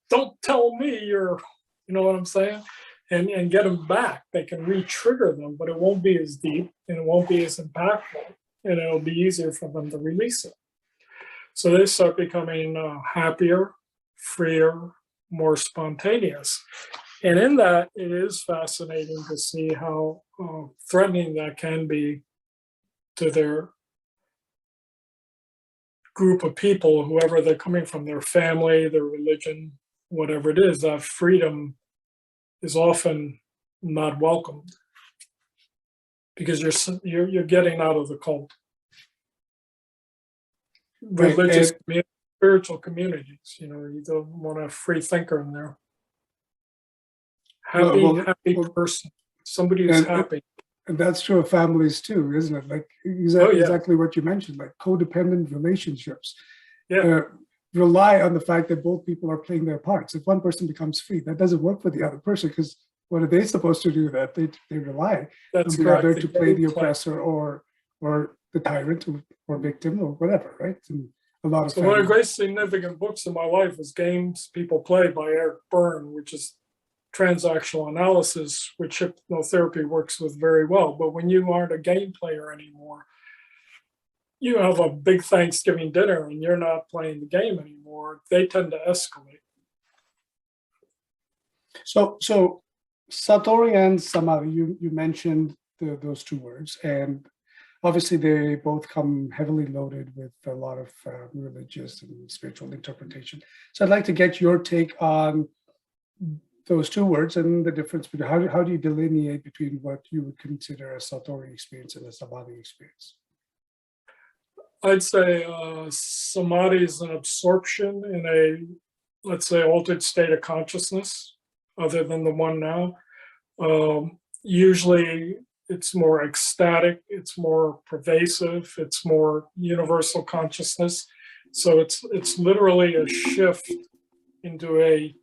don't tell me you know what I'm saying? And get them back. They can re-trigger them, but it won't be as deep and it won't be as impactful, and it'll be easier for them to release it. So they start becoming happier, freer, more spontaneous. And in that, it is fascinating to see how threatening that can be to their group of people, whoever they're coming from, their family, their religion, whatever it is. That freedom is often not welcomed because you're getting out of the cult. Religious communities, spiritual communities, you don't want a free thinker in there. Happy person, somebody who's happy. And that's true of families too, isn't it? Like exactly what you mentioned, like codependent relationships. Rely on the fact that both people are playing their parts. If one person becomes free, that doesn't work for the other person, because what are they supposed to do? That they rely on the other to play the oppressor or the tyrant or victim or whatever, right? And a lot of one of the great significant books in my life is Games People Play by Eric Berne, which is transactional analysis, which hypnotherapy works with very well. But when you aren't a game player anymore, you have a big Thanksgiving dinner and you're not playing the game anymore, they tend to escalate. So Satori and Samadhi, you mentioned those two words, and obviously they both come heavily loaded with a lot of religious and spiritual interpretation. So I'd like to get your take on those two words and the difference between how do you delineate between what you would consider a Satori experience and a Samadhi experience? I'd say Samadhi is an absorption in a, let's say, altered state of consciousness other than the one now. Usually it's more ecstatic, it's more pervasive, it's more universal consciousness. So it's literally a shift into a,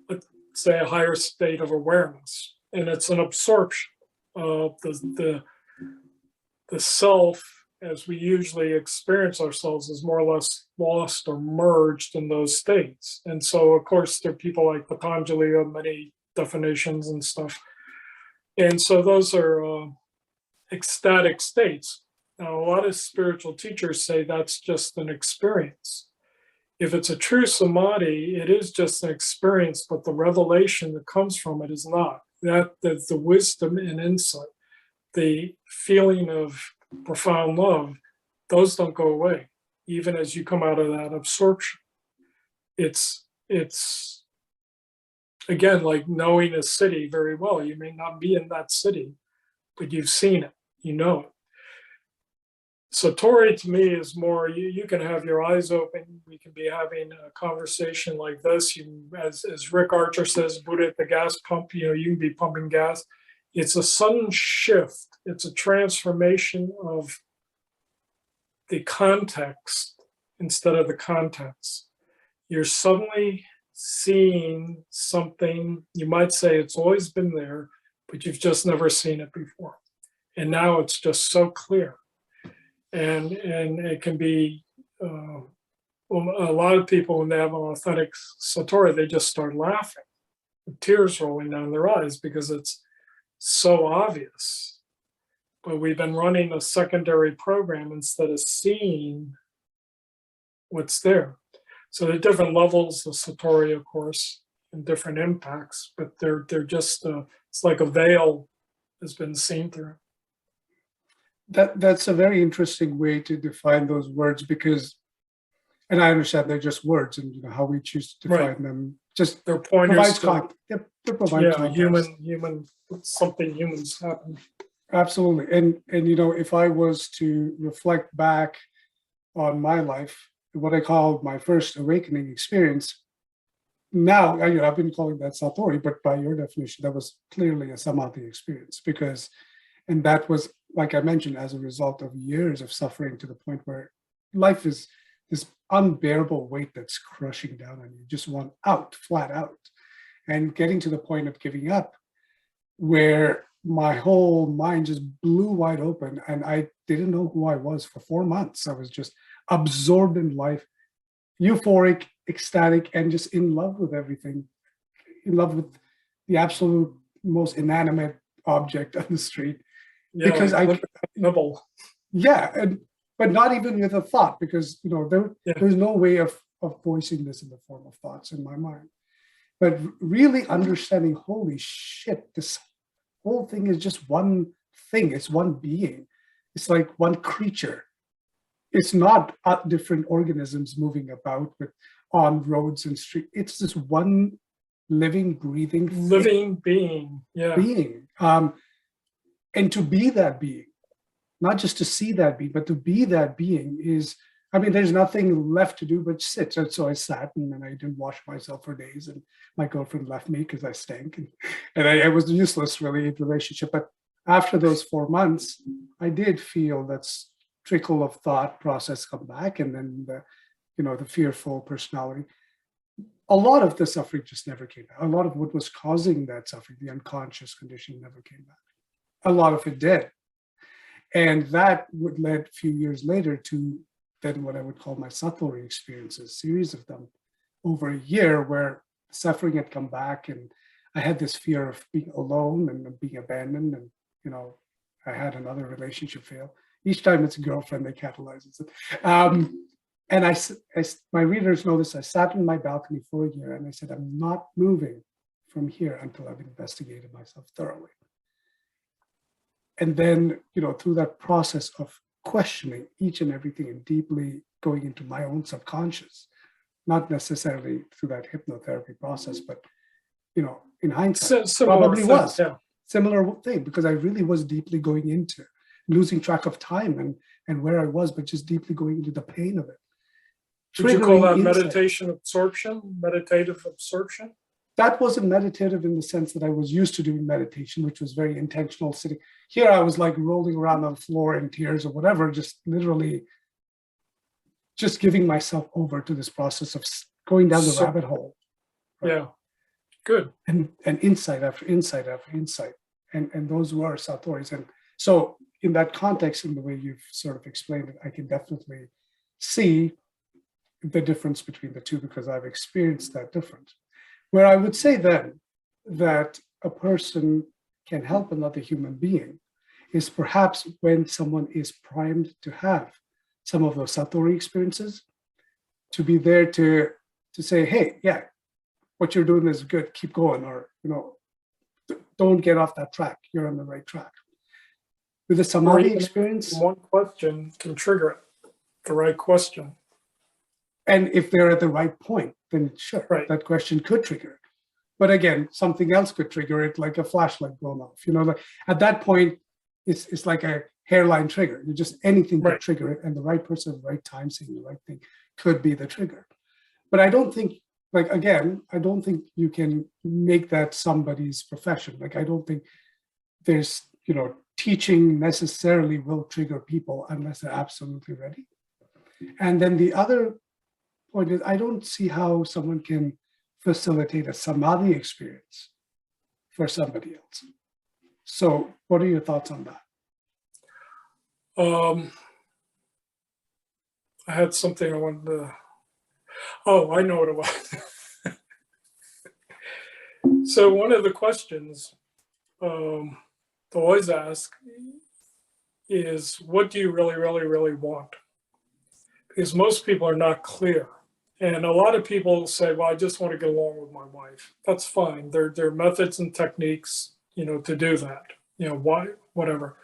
let's say, a higher state of awareness, and it's an absorption of the self as we usually experience ourselves is more or less lost or merged in those states. And so, of course, there are people like Patanjali have many definitions and stuff. And so those are ecstatic states. Now, a lot of spiritual teachers say that's just an experience. If it's a true samadhi, it is just an experience, but the revelation that comes from it is not. That the wisdom and insight, the feeling of profound love, those don't go away, even as you come out of that absorption. It's again like knowing a city very well. You may not be in that city, but you've seen it, you know it. Satori to me is more, you can have your eyes open. We can be having a conversation like this. As Rick Archer says, Buddha at the gas pump, you can be pumping gas. It's a sudden shift. It's a transformation of the context instead of the contents. You're suddenly seeing something, you might say it's always been there, but you've just never seen it before. And now it's just so clear. And it can be, well, a lot of people, when they have an authentic Satori, they just start laughing, with tears rolling down their eyes because it's so obvious. But we've been running a secondary program instead of seeing what's there. So there are different levels of Satori, of course, and different impacts, but they're just, it's like a veil has been seen through. That's a very interesting way to define those words, because, and I understand they're just words, and how we choose to define them just they're pointers provides to, provide context. human, something humans happen. Absolutely. And if I was to reflect back on my life, what I call my first awakening experience, now I've been calling that Satori, but by your definition, that was clearly a Samadhi experience, and that was, like I mentioned, as a result of years of suffering, to the point where life is this unbearable weight that's crushing down on you. Just want out, flat out. And getting to the point of giving up, where my whole mind just blew wide open and I didn't know who I was for 4 months. I was just absorbed in life, euphoric, ecstatic, and just in love with everything, in love with the absolute most inanimate object on the street. Yeah, because like nibble. Yeah, but not even with a thought, because there's no way of voicing this in the form of thoughts in my mind. But really understanding, holy shit, this whole thing is just one thing. It's one being. It's like one creature. It's not different organisms moving about on roads and streets. It's this one living, breathing, being. Yeah. Being. And to be that being, not just to see that being, but to be that being is, there's nothing left to do but sit. So I sat, and then I didn't wash myself for days, and my girlfriend left me because I stank, and I was useless really in the relationship. But after those 4 months, I did feel that trickle of thought process come back, and then the fearful personality. A lot of the suffering just never came back. A lot of what was causing that suffering, the unconscious condition, never came back. A lot of it did. And that would lead a few years later to then what I would call my Satori experiences, series of them over a year, where suffering had come back, and I had this fear of being alone and being abandoned. And, I had another relationship fail. Each time it's a girlfriend that catalyzes it. And my readers know this, I sat in my balcony for a year and I said, I'm not moving from here until I've investigated myself thoroughly. And then, through that process of questioning each and everything and deeply going into my own subconscious, not necessarily through that hypnotherapy process, but, in hindsight, probably was. Yeah. Similar thing, because I really was deeply going into losing track of time and where I was, but just deeply going into the pain of it. Would you call that meditation absorption, meditative absorption? That wasn't meditative in the sense that I was used to doing meditation, which was very intentional sitting. Here I was like rolling around on the floor in tears or whatever, just literally just giving myself over to this process of going down the rabbit hole. Right? Yeah, good. And insight after insight after insight. And those were Satoris. And so in that context, in the way you've sort of explained it, I can definitely see the difference between the two, because I've experienced that difference. Where I would say then that a person can help another human being is perhaps when someone is primed to have some of those Satori experiences, to be there to say, hey, yeah, what you're doing is good, keep going, or, don't get off that track, you're on the right track. With the Samadhi experience, one question can trigger it, the right question. And if they're at the right point, then sure, right, that question could trigger it. But again, something else could trigger it, like a flashlight blown off. Like at that point, it's like hairline trigger. You just anything could Right. trigger it, and the right person at the right time saying the right thing could be the trigger. But I don't think, like, again, I don't think you can make that somebody's profession. Like, I don't think there's, teaching necessarily will trigger people unless they're absolutely ready. And then the other point is, I don't see how someone can facilitate a samadhi experience for somebody else. So what are your thoughts on that? I had something I wanted to. Oh, I know what it was. So one of the questions to always ask is, what do you really, really, really want? Because most people are not clear. And a lot of people say, well, I just want to get along with my wife. That's fine. There are methods and techniques, to do that. Why, whatever.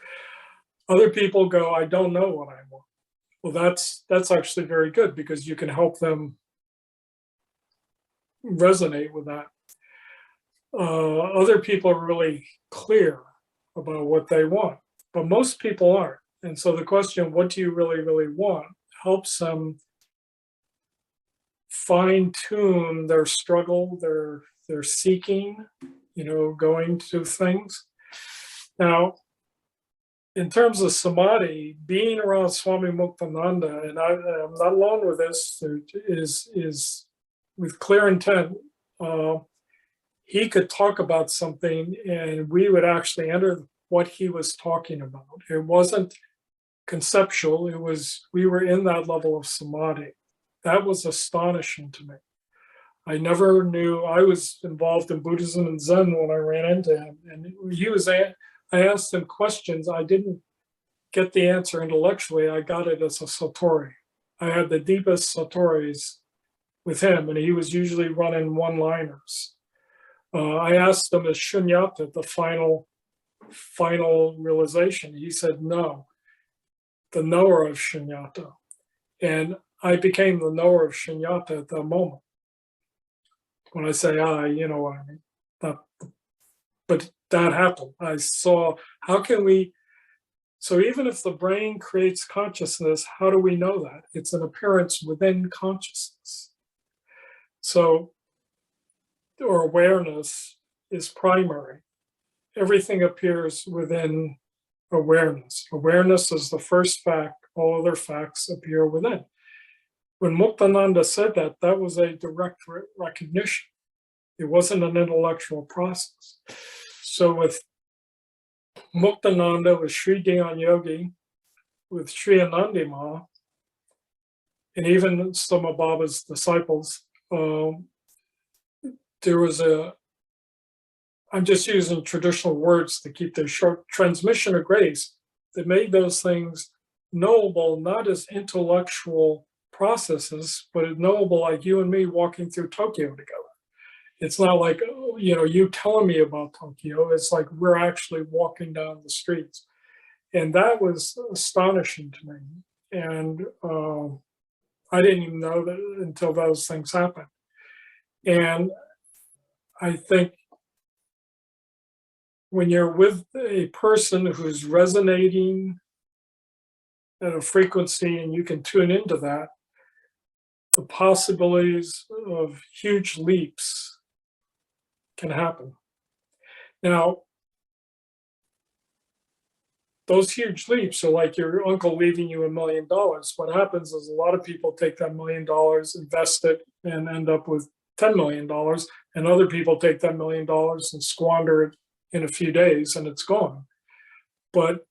Other people go, I don't know what I want. Well, that's actually very good, because you can help them resonate with that. Other people are really clear about what they want, but most people aren't. And so the question, what do you really, really want, helps them fine tune their struggle, their seeking, going to things. Now, in terms of samadhi, being around Swami Muktananda, and I'm not alone with this, is with clear intent. He could talk about something and we would actually enter what he was talking about. It wasn't conceptual, we were in that level of samadhi. That was astonishing to me. I never knew. I was involved in Buddhism and Zen when I ran into him, and I asked him questions. I didn't get the answer intellectually. I got it as a Satori. I had the deepest Satoris with him, and he was usually running one-liners. I asked him, is shunyata the final realization? He said, no, the knower of shunyata. And I became the knower of shunyata at that moment. When I say you know what I mean. But that happened. I saw, how can we, so even if the brain creates consciousness, how do we know that? It's an appearance within consciousness. So, or awareness is primary. Everything appears within awareness. Awareness is the first fact, all other facts appear within. When Muktananda said that, that was a direct recognition. It wasn't an intellectual process. So with Muktananda, with Sri Dhyan Yogi, with Sri Anandima, and even some of Baba's disciples, there was I'm just using traditional words to keep this short, transmission of grace that made those things knowable, not as intellectual processes, but knowable like you and me walking through Tokyo together. It's not like, you telling me about Tokyo. It's like we're actually walking down the streets. And that was astonishing to me. And I didn't even know that until those things happened. And I think when you're with a person who's resonating at a frequency and you can tune into that, the possibilities of huge leaps can happen. Now, those huge leaps are like your uncle leaving you $1 million. What happens is a lot of people take that $1 million, invest it, and end up with $10 million. And other people take that $1 million and squander it in a few days and it's gone. But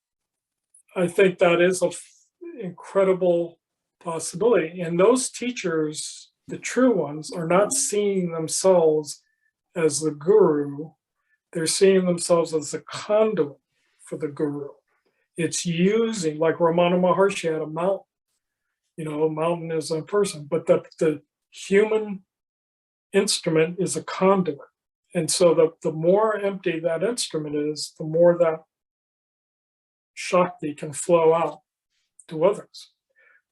I think that is an incredible possibility. And those teachers, the true ones, are not seeing themselves as the guru. They're seeing themselves as a conduit for the guru. It's using, like Ramana Maharshi had a mountain. A mountain is a person, but the human instrument is a conduit. And so the more empty that instrument is, the more that Shakti can flow out to others.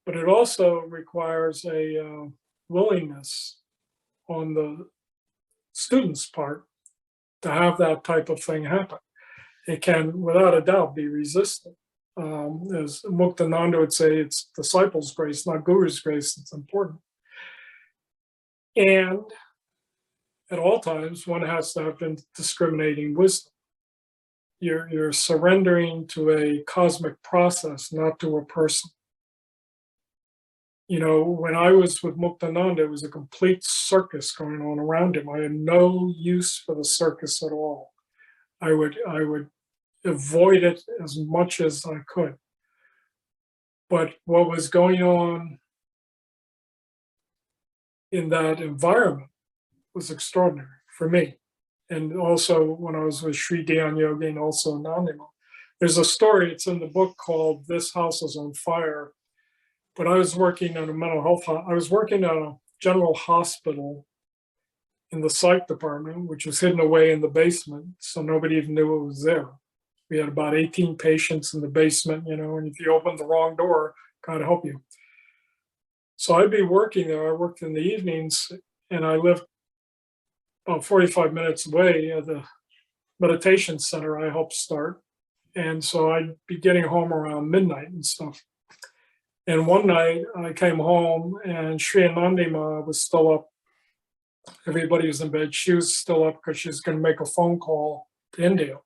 But it also requires a willingness on the student's part to have that type of thing happen. It can, without a doubt, be resisted. As Muktananda would say, it's disciples' grace, not guru's grace. It's important. And at all times, one has to have discriminating wisdom. You're surrendering to a cosmic process, not to a person. You know, when I was with Muktananda, it was a complete circus going on around him. I had no use for the circus at all. I would avoid it as much as I could. But what was going on in that environment was extraordinary for me. And also when I was with Sri Dhyan Yogi and also Anandima. There's a story, it's in the book called This House is on Fire. But I was working at a mental health, I was working at a general hospital in the psych department, which was hidden away in the basement. So nobody even knew it was there. We had about 18 patients in the basement, you know, and if you opened the wrong door, God help you. So I'd be working there. I worked in the evenings and I lived about 45 minutes away at the meditation center I helped start. And so I'd be getting home around midnight and stuff. And one night I came home and Sri Anandima was still up. Everybody was in bed. She was still up because she was going to make a phone call to India.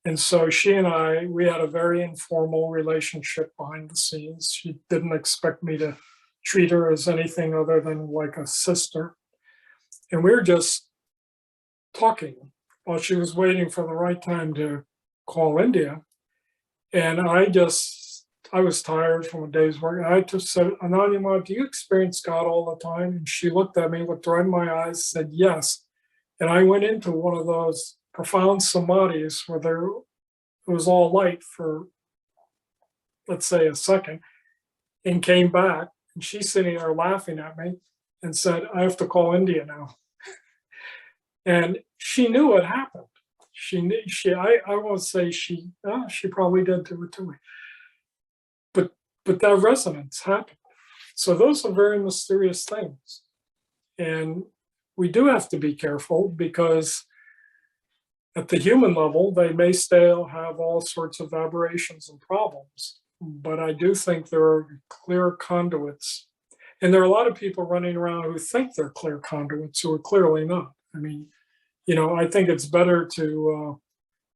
And so she and I, we had a very informal relationship behind the scenes. She didn't expect me to treat her as anything other than like a sister. And we were just talking while she was waiting for the right time to call India. And I was tired from a day's work. And I just said, Anandima, do you experience God all the time? And she looked at me, looked right in my eyes, said, yes. And I went into one of those profound samadhis where it was all light for, let's say, a second, and came back. And she's sitting there laughing at me and said, I have to call India now. And she knew what happened. I won't say she probably did do it to me. But that resonance happened. So those are very mysterious things. And we do have to be careful because at the human level, they may still have all sorts of aberrations and problems. But I do think there are clear conduits. And there are a lot of people running around who think they're clear conduits who are clearly not. I mean, you know, I think it's better to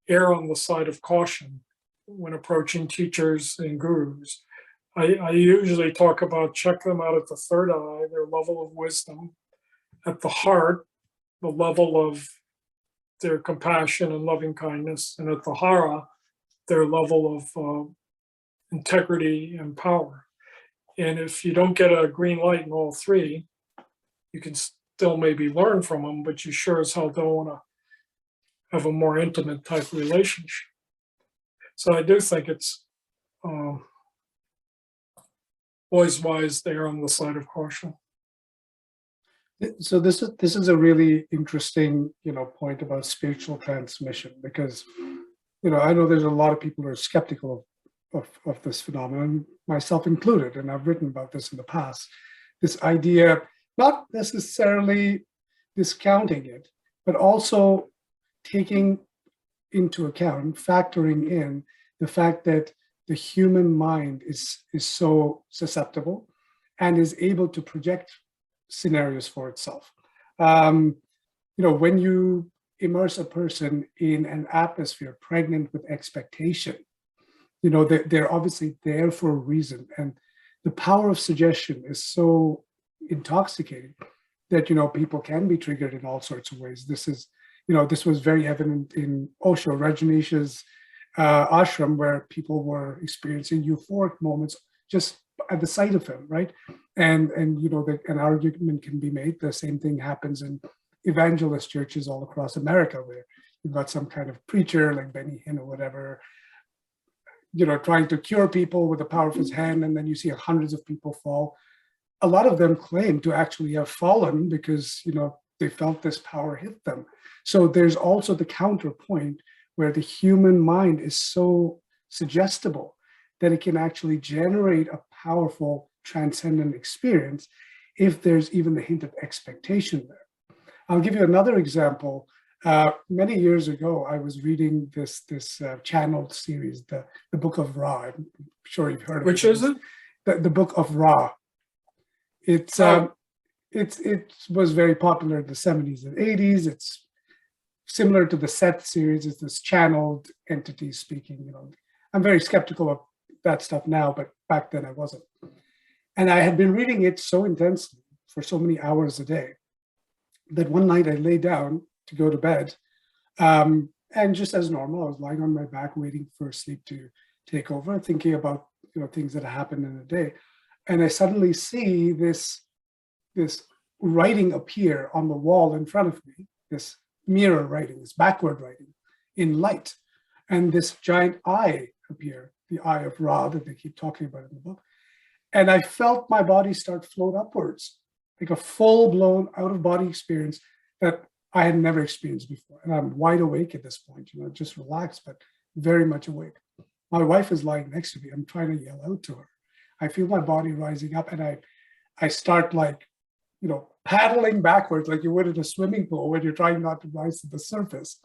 err on the side of caution when approaching teachers and gurus. I usually talk about check them out at the third eye, their level of wisdom, at the heart, the level of their compassion and loving kindness, and at the hara, their level of integrity and power. And if you don't get a green light in all three, you can still maybe learn from them, but you sure as hell don't want to have a more intimate type relationship. So I do think it's always wise there on the side of caution. So this is a really interesting, point about spiritual transmission, because, I know there's a lot of people who are skeptical of this phenomenon, myself included, and I've written about this in the past. This idea, not necessarily discounting it, but also taking into account, factoring in the fact that the human mind is so susceptible and is able to project scenarios for itself. When you immerse a person in an atmosphere pregnant with expectation, they're obviously there for a reason. And the power of suggestion is so intoxicating that, people can be triggered in all sorts of ways. This was very evident in Osho Rajneesh's ashram, where people were experiencing euphoric moments just at the sight of him, right? And an argument can be made. The same thing happens in evangelist churches all across America, where you've got some kind of preacher like Benny Hinn or whatever, trying to cure people with the power of his hand, and then you see hundreds of people fall. A lot of them claim to actually have fallen because, they felt this power hit them. So there's also the counterpoint where the human mind is so suggestible that it can actually generate a powerful transcendent experience if there's even the hint of expectation there. I'll give you another example. Many years ago, I was reading this channeled series, the Book of Ra. I'm sure you've heard of it. Which is it? The Book of Ra. It was very popular in the 70s and 80s. It's similar to the Seth series. It's this channeled entity speaking. I'm very skeptical of that stuff now, but back then I wasn't. And I had been reading it so intensely for so many hours a day that one night I lay down to go to bed. And just as normal, I was lying on my back waiting for sleep to take over, thinking about things that happened in the day. And I suddenly see this writing appear on the wall in front of me, this mirror writing, this backward writing in light. And this giant eye appear, the eye of Ra that they keep talking about in the book. And I felt my body start float upwards, like a full-blown out-of-body experience that I had never experienced before. And I'm wide awake at this point, just relaxed, but very much awake. My wife is lying next to me. I'm trying to yell out to her. I feel my body rising up, and I start paddling backwards like you would in a swimming pool when you're trying not to rise to the surface.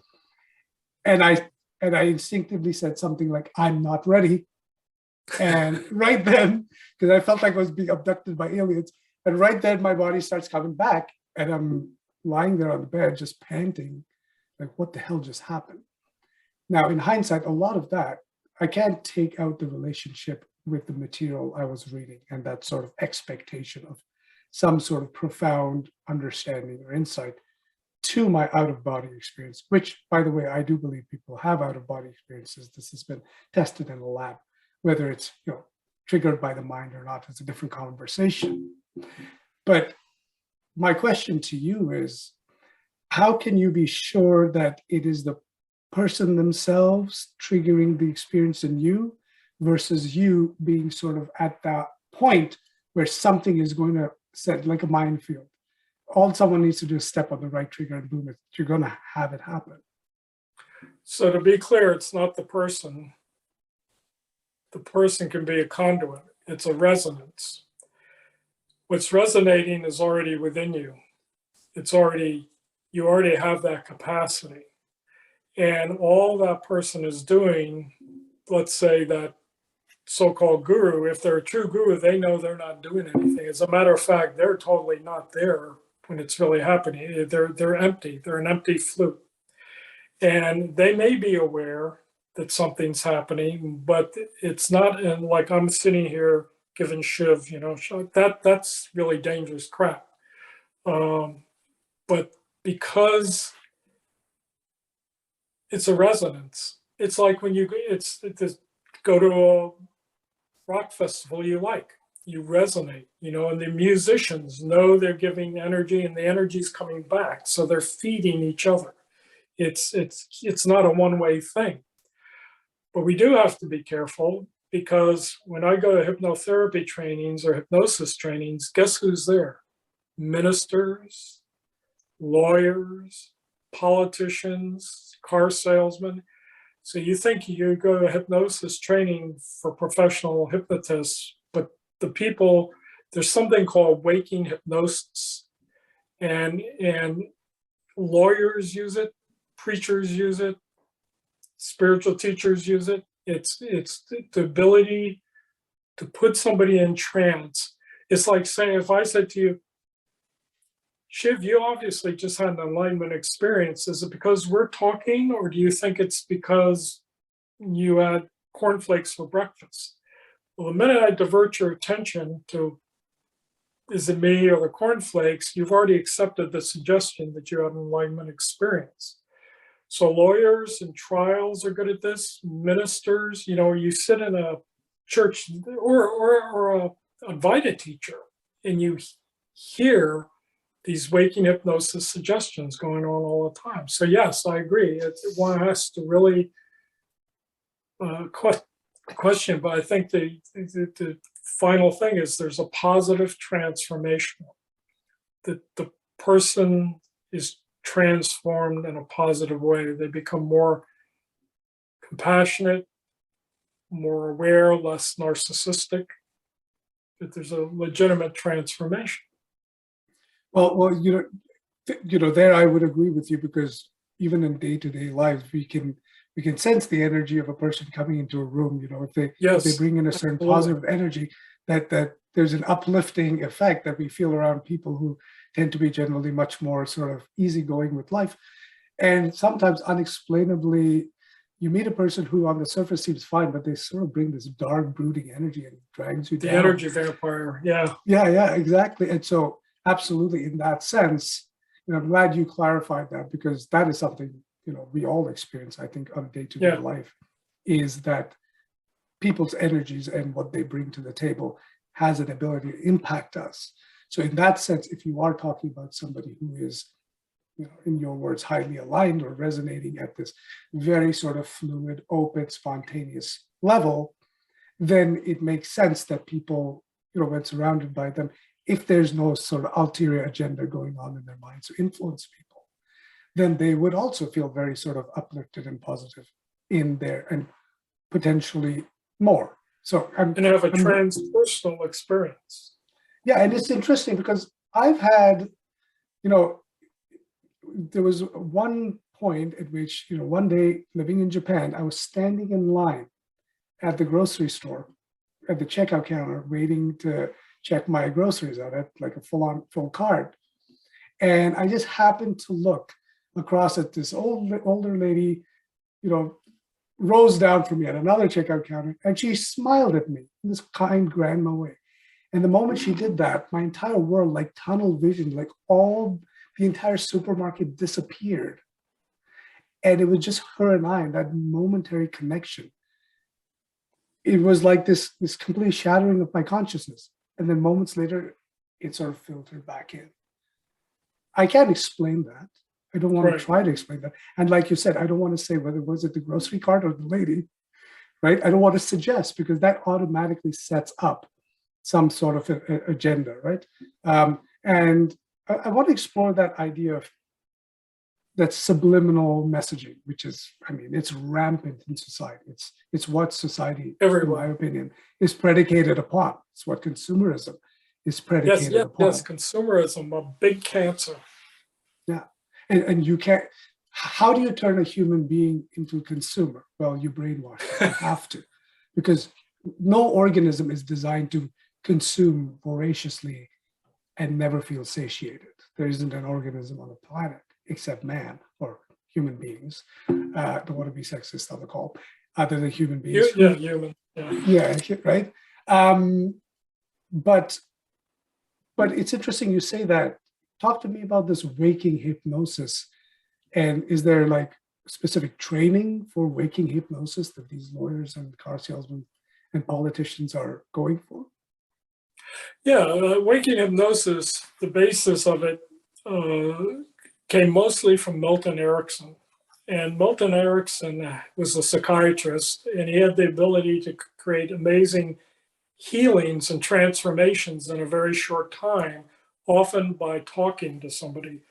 And I instinctively said something like, "I'm not ready." And right then, because I felt like I was being abducted by aliens, and right then my body starts coming back, and I'm lying there on the bed just panting, like, what the hell just happened? Now, in hindsight, a lot of that, I can't take out the relationship with the material I was reading and that sort of expectation of some sort of profound understanding or insight to my out-of-body experience, which, by the way, I do believe people have out-of-body experiences. This has been tested in a lab. Whether it's triggered by the mind or not is a different conversation. But my question to you is, how can you be sure that it is the person themselves triggering the experience in you versus you being sort of at that point where something is going to set like a minefield? All someone needs to do is step on the right trigger and boom, you're going to have it happen. So to be clear, it's not the person. The person can be a conduit. It's a resonance. What's resonating is already within you. You already have that capacity. And all that person is doing, let's say that so-called guru, if they're a true guru, they know they're not doing anything. As a matter of fact, they're totally not there when it's really happening. They're empty. They're an empty flute. And they may be aware that something's happening, but it's not like I'm sitting here giving Shiv, that's really dangerous crap. But because it's a resonance, it's like when you go to a rock festival you resonate, and the musicians know they're giving energy and the energy's coming back. So they're feeding each other. It's not a one-way thing. But we do have to be careful, because when I go to hypnotherapy trainings or hypnosis trainings, guess who's there? Ministers, lawyers, politicians, car salesmen. So you think you go to hypnosis training for professional hypnotists, but the people, there's something called waking hypnosis. And lawyers use it, preachers use it, spiritual teachers use it. It's the ability to put somebody in trance. It's like saying, if I said to you, Shiv, you obviously just had an enlightenment experience. Is it because we're talking, or do you think it's because you had cornflakes for breakfast? Well, the minute I divert your attention to, is it me or the cornflakes, you've already accepted the suggestion that you had an enlightenment experience. So lawyers and trials are good at this. Ministers, you sit in a church or a Vita teacher, and you hear these waking hypnosis suggestions going on all the time. So yes, I agree. One has to really question, but I think the final thing is there's a positive transformation. That the person is transformed in a positive way. They become more compassionate, more aware, less narcissistic. That there's a legitimate transformation. Well, there I would agree with you, because even in day-to-day lives, we can sense the energy of a person coming into a room. You know, if they Yes, bring in a certain absolutely. positive energy, that there's an uplifting effect that we feel around people who tend to be generally much more sort of easygoing with life. And sometimes unexplainably, you meet a person who on the surface seems fine, but they sort of bring this dark, brooding energy and it drags you The down. energy vampire. Yeah. Yeah, exactly. And so, absolutely, in that sense, I'm glad you clarified that, because that is something we all experience, I think, on day-to-day Yeah. life, is that people's energies and what they bring to the table has an ability to impact us. So, in that sense, if you are talking about somebody who is, in your words, highly aligned or resonating at this very sort of fluid, open, spontaneous level, then it makes sense that people, when surrounded by them, if there's no sort of ulterior agenda going on in their minds to influence people, then they would also feel very sort of uplifted and positive in there, and potentially more. So And have a transpersonal experience. yeah, and it's interesting because I've had, there was one point at which, one day living in Japan, I was standing in line at the grocery store at the checkout counter waiting to check my groceries out at like a full cart. And I just happened to look across at this older lady, rose down from me at another checkout counter, and she smiled at me in this kind grandma way. And the moment she did that, my entire world, like tunnel vision, like the entire supermarket disappeared. And it was just her and I, that momentary connection. It was like this complete shattering of my consciousness. And then moments later, it sort of filtered back in. I can't explain that. I don't want to try to explain that. And like you said, I don't want to say whether was it the grocery cart or the lady, right? I don't want to suggest, because that automatically sets up some sort of agenda, right? And I want to explore that idea of that subliminal messaging, which is, it's rampant in society. It's what society, in my opinion, is predicated upon. It's what consumerism is predicated upon. Yes, consumerism, a big cancer. Yeah, and you can't. How do you turn a human being into a consumer? Well, you brainwash them. You have to, because no organism is designed to consume voraciously and never feel satiated. There isn't an organism on the planet, except man or human beings. Don't want to be sexist on the call, other than human beings. Human. Yeah, right. But it's interesting you say that. Talk to me about this waking hypnosis. And is there like specific training for waking hypnosis that these lawyers and car salesmen and politicians are going for? Yeah, waking hypnosis, the basis of it came mostly from Milton Erickson. And Milton Erickson was a psychiatrist, and he had the ability to create amazing healings and transformations in a very short time, often by talking to somebody.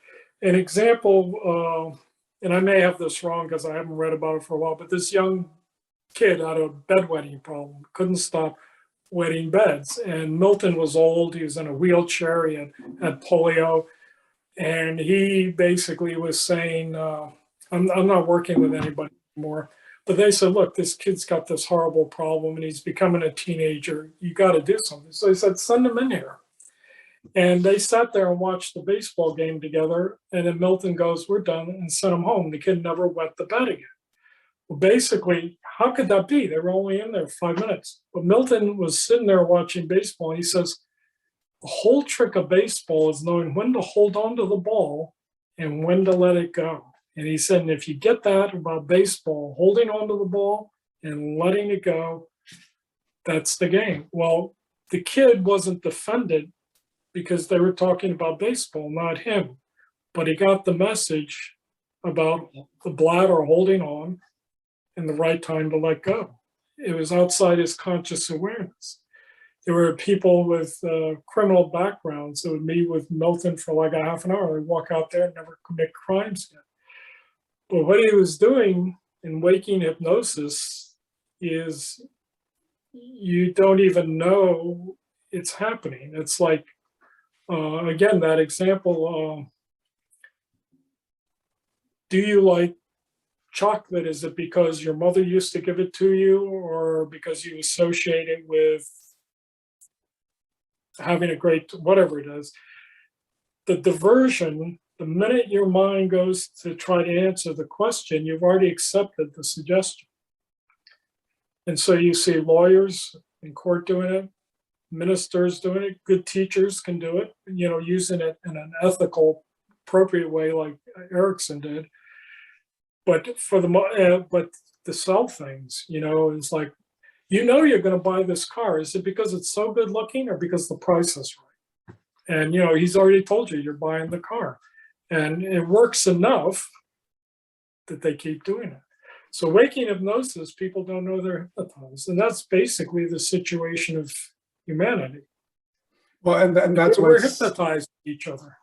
An example, and I may have this wrong because I haven't read about it for a while, but this young kid had a bedwetting problem, couldn't stop wetting beds. And Milton was old, he was in a wheelchair, he had polio, and he basically was saying, I'm not working with anybody anymore. But they said, look, this kid's got this horrible problem and he's becoming a teenager. You got to do something. So he said, send him in here. And they sat there and watched the baseball game together. And then Milton goes, we're done, and sent him home. The kid never wet the bed again. Well, basically, how could that be? They were only in there 5 minutes. But Milton was sitting there watching baseball. And he says, the whole trick of baseball is knowing when to hold on to the ball and when to let it go. And he said, and if you get that about baseball, holding on to the ball and letting it go, that's the game. Well, the kid wasn't defended because they were talking about baseball, not him. But he got the message about the bladder holding on and the right time to let go. It was outside his conscious awareness. There were people with criminal backgrounds that would meet with Milton for like a half an hour. They'd walk out there and never commit crimes again. But what he was doing in waking hypnosis is you don't even know it's happening. It's like, again, that example, do you like chocolate? Is it because your mother used to give it to you, or because you associate it with having a great, whatever it is? The diversion, the minute your mind goes to try to answer the question, you've already accepted the suggestion. And so you see lawyers in court doing it, ministers doing it, good teachers can do it, using it in an ethical, appropriate way, like Erickson did. But but the sell things, is like, you're going to buy this car. Is it because it's so good looking, or because the price is right? And he's already told you you're buying the car, and it works enough that they keep doing it. So waking hypnosis, people don't know they're hypnotized, and that's basically the situation of humanity. Well, and that's why we're hypnotized each other.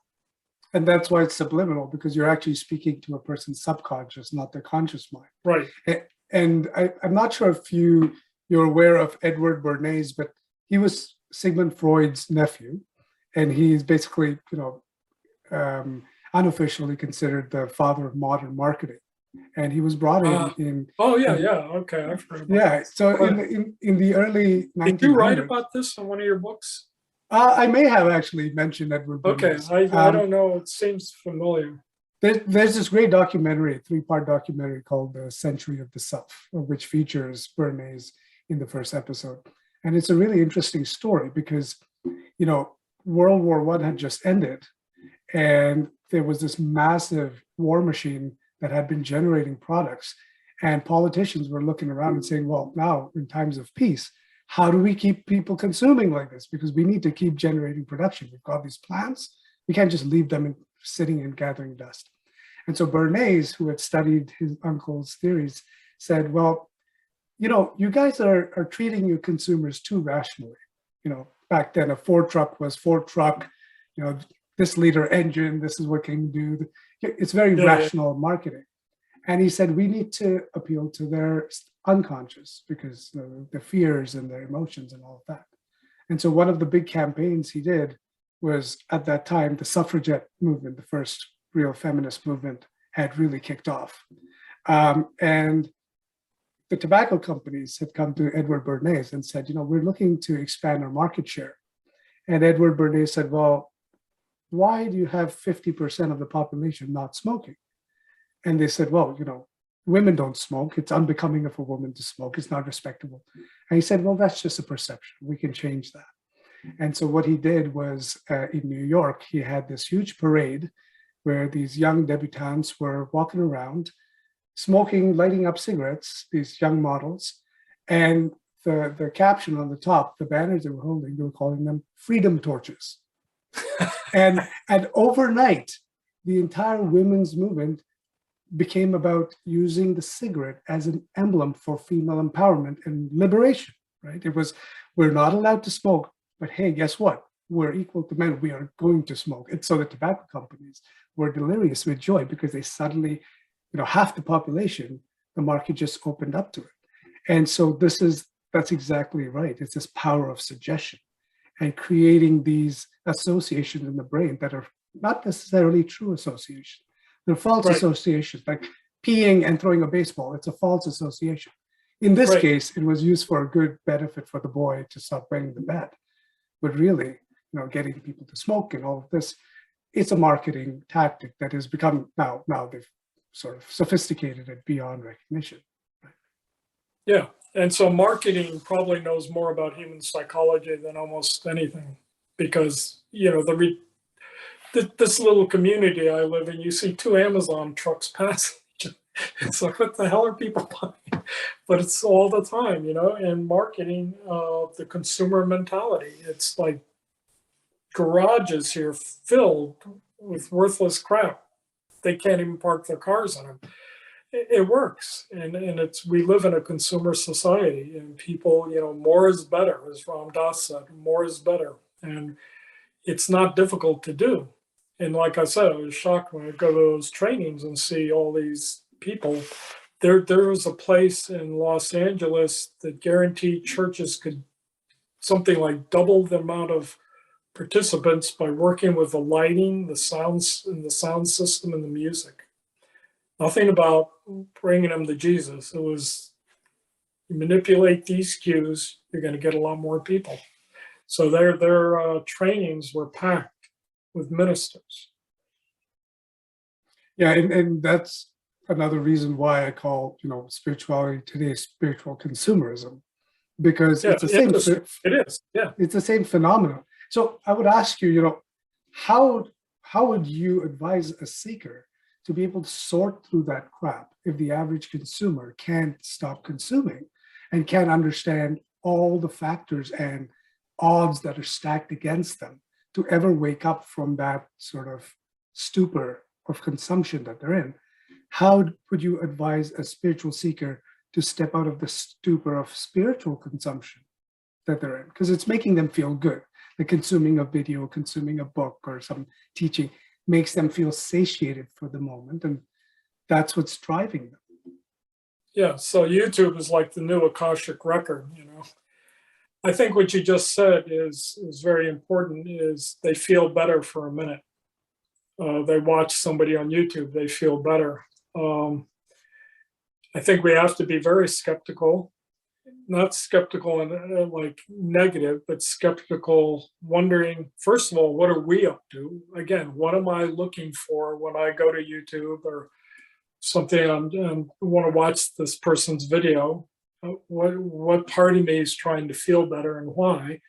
And that's why it's subliminal, because you're actually speaking to a person's subconscious, not their conscious mind. Right. And I'm not sure if you're aware of Edward Bernays, but he was Sigmund Freud's nephew, and he's basically, unofficially considered the father of modern marketing. And he was brought in. Oh yeah, okay, I've heard about. Yeah, so in the early 1900s. Did you write about this in one of your books? I may have actually mentioned Edward Bernays. Okay, I don't know. It seems familiar. There's this great documentary, 3-part documentary called The Century of the Self, which features Bernays in the first episode. And it's a really interesting story because, World War I had just ended, and there was this massive war machine that had been generating products. And politicians were looking around and saying, well, now in times of peace, how do we keep people consuming like this? Because we need to keep generating production. We've got these plants. We can't just leave them sitting and gathering dust. And so Bernays, who had studied his uncle's theories, said, well, you guys are treating your consumers too rationally. Back then a Ford truck was Ford truck, this liter engine, this is what can do. It's very rational marketing. And he said, we need to appeal to their unconscious, because the fears and their emotions and all of that. And so one of the big campaigns he did was, at that time, the suffragette movement, the first real feminist movement, had really kicked off. And the tobacco companies had come to Edward Bernays and said, we're looking to expand our market share. And Edward Bernays said, well, why do you have 50% of the population not smoking? And they said, well, women don't smoke. It's unbecoming of a woman to smoke. It's not respectable. And he said, well, that's just a perception. We can change that. And so what he did was, in New York, he had this huge parade where these young debutantes were walking around, smoking, lighting up cigarettes, these young models. And the caption on the top, the banners they were holding, they were calling them freedom torches. and overnight, the entire women's movement became about using the cigarette as an emblem for female empowerment and liberation, right? It was, we're not allowed to smoke, but hey, guess what? We're equal to men. We are going to smoke. And so the tobacco companies were delirious with joy, because they suddenly, half the population, the market just opened up to it. And so that's exactly right. It's this power of suggestion and creating these associations in the brain that are not necessarily true associations. They're false associations, like peeing and throwing a baseball. It's a false association. In this case, it was used for a good benefit for the boy to stop wetting the bed. But really, getting people to smoke and all of this, it's a marketing tactic that has become, now they've sort of sophisticated it beyond recognition. Right? Yeah. And so marketing probably knows more about human psychology than almost anything, because, this little community I live in, you see 2 Amazon trucks passing. It's like, what the hell are people buying? But it's all the time, and marketing, the consumer mentality. It's like garages here filled with worthless crap. They can't even park their cars in them. It works, and we live in a consumer society, and people, more is better, as Ram Dass said, more is better, and it's not difficult to do. And like I said, I was shocked when I go to those trainings and see all these people. There was a place in Los Angeles that guaranteed churches could something like double the amount of participants by working with the lighting, the sounds, and the sound system and the music. Nothing about bringing them to Jesus. It was, you manipulate these cues, you're going to get a lot more people. So their trainings were packed with ministers. Yeah, and that's another reason why I call, spirituality today spiritual consumerism, because Yeah, it's the same. it is. Yeah. It's the same phenomenon. So I would ask you, how would you advise a seeker to be able to sort through that crap if the average consumer can't stop consuming and can't understand all the factors and odds that are stacked against them to ever wake up from that sort of stupor of consumption that they're in? How would you advise a spiritual seeker to step out of the stupor of spiritual consumption that they're in? Because it's making them feel good. Like consuming a video, consuming a book or some teaching makes them feel satiated for the moment. And that's what's driving them. Yeah. So YouTube is like the new Akashic record, I think what you just said is very important, is they feel better for a minute. They watch somebody on YouTube, they feel better. I think we have to be very skeptical, not skeptical and like negative, but skeptical, wondering, first of all, what are we up to? Again, what am I looking for when I go to YouTube or something and want to watch this person's video? What part of me is trying to feel better and why?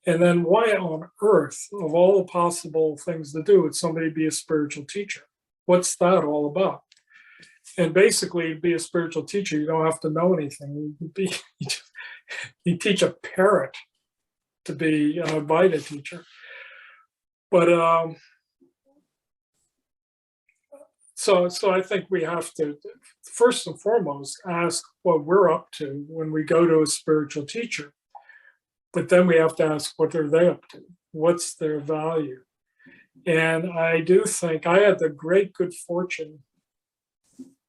And then why on earth, of all the possible things to do, would somebody be a spiritual teacher? What's that all about? And basically, be a spiritual teacher, you don't have to know anything. You teach a parrot to be an Advaita teacher. But so I think we have to, first and foremost, ask what we're up to when we go to a spiritual teacher. But then we have to ask, what are they up to? What's their value? And I do think I had the great good fortune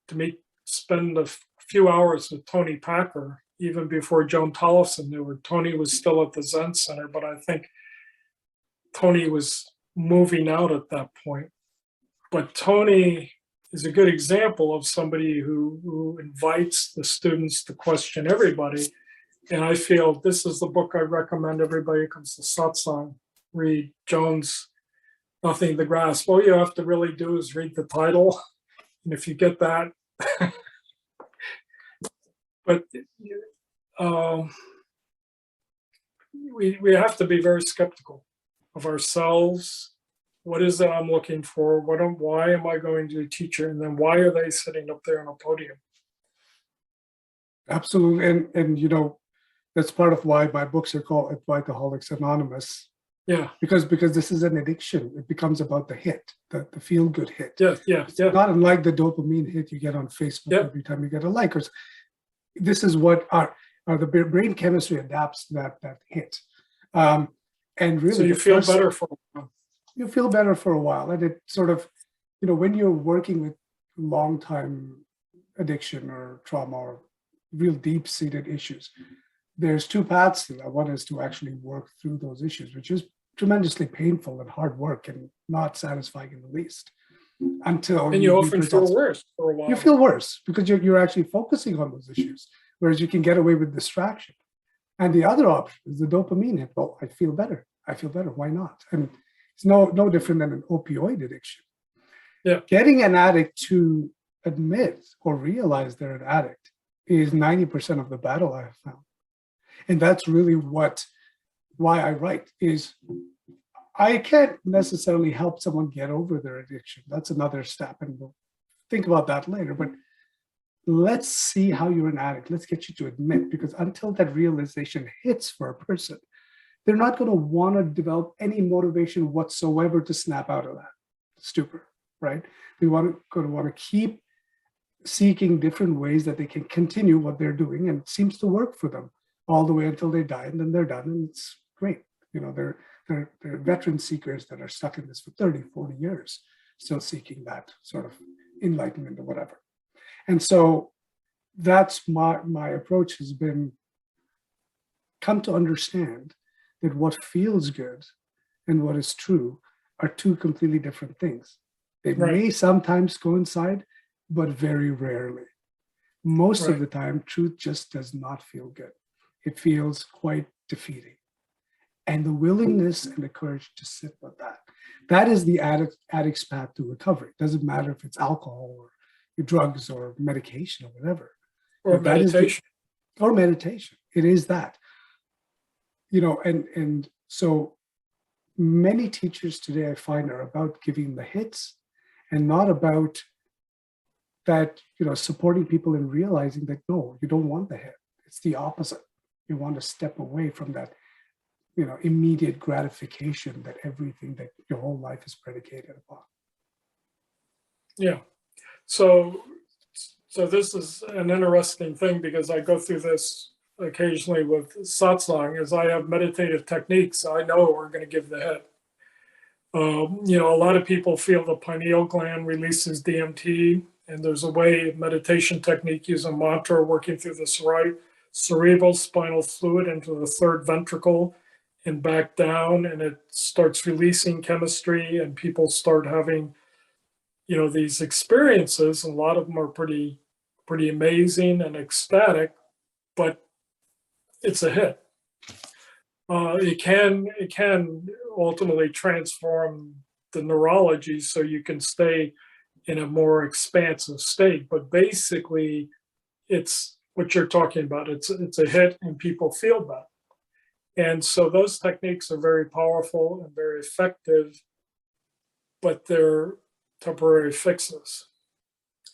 to spend a few hours with Tony Packer, even before Joan Tollefson knew her. Tony was still at the Zen Center, but I think Tony was moving out at that point. But Tony is a good example of somebody who invites the students to question everybody. And I feel this is the book I recommend everybody who comes to satsang read. Joan's Nothing to Grasp. All you have to really do is read the title. And if you get that, but we have to be very skeptical of ourselves. What is it I'm looking for? Why am I going to a teacher? And then why are they sitting up there on a podium? Absolutely. And that's part of why my books are called Advaitaholics Anonymous. Yeah. Because this is an addiction. It becomes about the hit, the feel-good hit. Yeah. It's not unlike the dopamine hit you get on Facebook every time you get a like. This is what the brain chemistry adapts that hit. And really, so you feel better for a while. You feel better for a while. And it sort of, when you're working with long-time addiction or trauma or real deep-seated issues, there's two paths to that. One is to actually work through those issues, which is tremendously painful and hard work and not satisfying in the least. And you often feel worse for a while. You feel worse because you're actually focusing on those issues, whereas you can get away with distraction. And the other option is the dopamine hit. Well, I feel better. Why not? And it's no different than an opioid addiction. Yeah. Getting an addict to admit or realize they're an addict is 90% of the battle I have found. And that's really why I write, is I can't necessarily help someone get over their addiction. That's another step, and we'll think about that later. But let's see how you're an addict. Let's get you to admit, because until that realization hits for a person, they're not going to want to develop any motivation whatsoever to snap out of that stupor, right? They're going to want to keep seeking different ways that they can continue what they're doing, and it seems to work for them all the way until they die, and then they're done, and it's great. They're veteran seekers that are stuck in this for 30, 40 years, still seeking that sort of enlightenment or whatever. And so that's my approach has been, come to understand that what feels good and what is true are two completely different things. They may sometimes coincide, but very rarely. Most of Right. the time, truth just does not feel good. It feels quite defeating. And the willingness and the courage to sit with that. That is the addict's path to recovery. It doesn't matter if it's alcohol or drugs or medication or whatever. Or That is meditation. or meditation. It is that. And so many teachers today I find are about giving the hits and not about that, supporting people in realizing that no, you don't want the hit. It's the opposite. You want to step away from that, immediate gratification that everything that your whole life is predicated upon. Yeah. So this is an interesting thing because I go through this occasionally with satsang. As I have meditative techniques, I know we're going to give the hit. A lot of people feel the pineal gland releases DMT, and there's a way meditation technique using mantra working through the cerebral spinal fluid into the third ventricle and back down, and it starts releasing chemistry, and people start having these experiences. A lot of them are pretty amazing and ecstatic, but it's a hit. It can ultimately transform the neurology so you can stay in a more expansive state. But basically, it's what you're talking about. It's a hit and people feel better. And so those techniques are very powerful and very effective, but they're temporary fixes.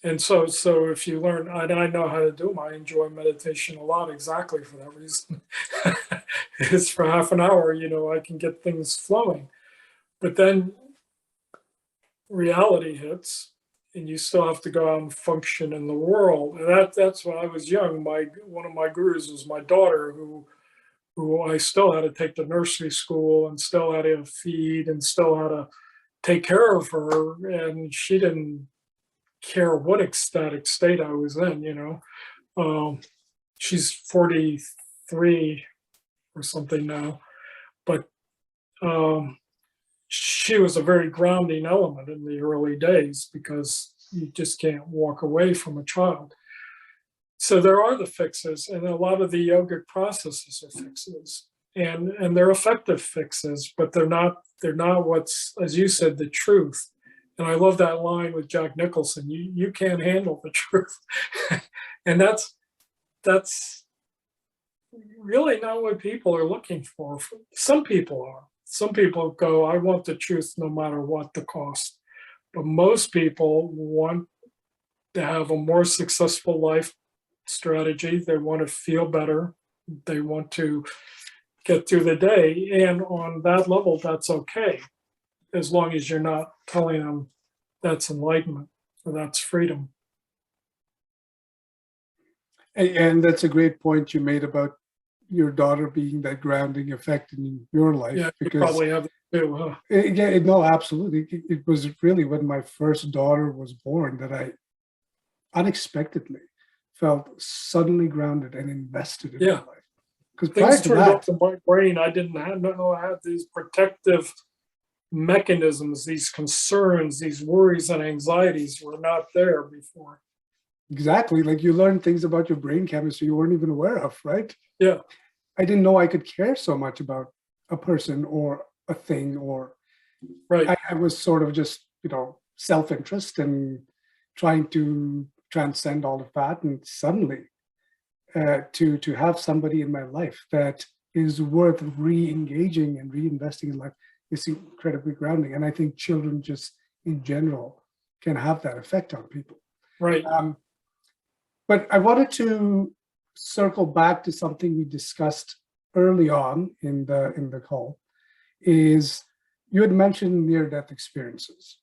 And so if you learn, and I know how to do them, I enjoy meditation a lot exactly for that reason. It's for half an hour, I can get things flowing. But then reality hits, and you still have to go out and function in the world. And that's when I was young. One of my gurus was my daughter, who I still had to take to nursery school and still had to feed and still had to take care of her. And she didn't care what ecstatic state I was in, she's 43 or something now, but she was a very grounding element in the early days because you just can't walk away from a child. So there are the fixes, and a lot of the yogic processes are fixes, and they're effective fixes, but they're not what's, as you said, the truth. And I love that line with Jack Nicholson, you can't handle the truth. And that's really not what people are looking for. Some people are. Some people go, I want the truth no matter what the cost. But most people want to have a more successful life strategy. They want to feel better. They want to get through the day. And on that level, that's okay, as long as you're not telling them that's enlightenment or that's freedom. And that's a great point you made about your daughter being that grounding effect in your life. Yeah, you because probably have it too, huh? no, absolutely. It was really when my first daughter was born that I unexpectedly felt suddenly grounded and invested in my life. Because prior Things to turned that, off in my brain. I didn't know I had these protective mechanisms, these concerns, these worries and anxieties were not there before. exactly, like you learn things about your brain chemistry you weren't even aware of, right? Yeah. I didn't know I could care so much about a person or a thing, or right. I was sort of just, self-interest and trying to transcend all of that. And suddenly to have somebody in my life that is worth re-engaging and reinvesting in life is incredibly grounding. And I think children just in general can have that effect on people. Right. But I wanted to circle back to something we discussed early on in the call. Is you had mentioned near-death experiences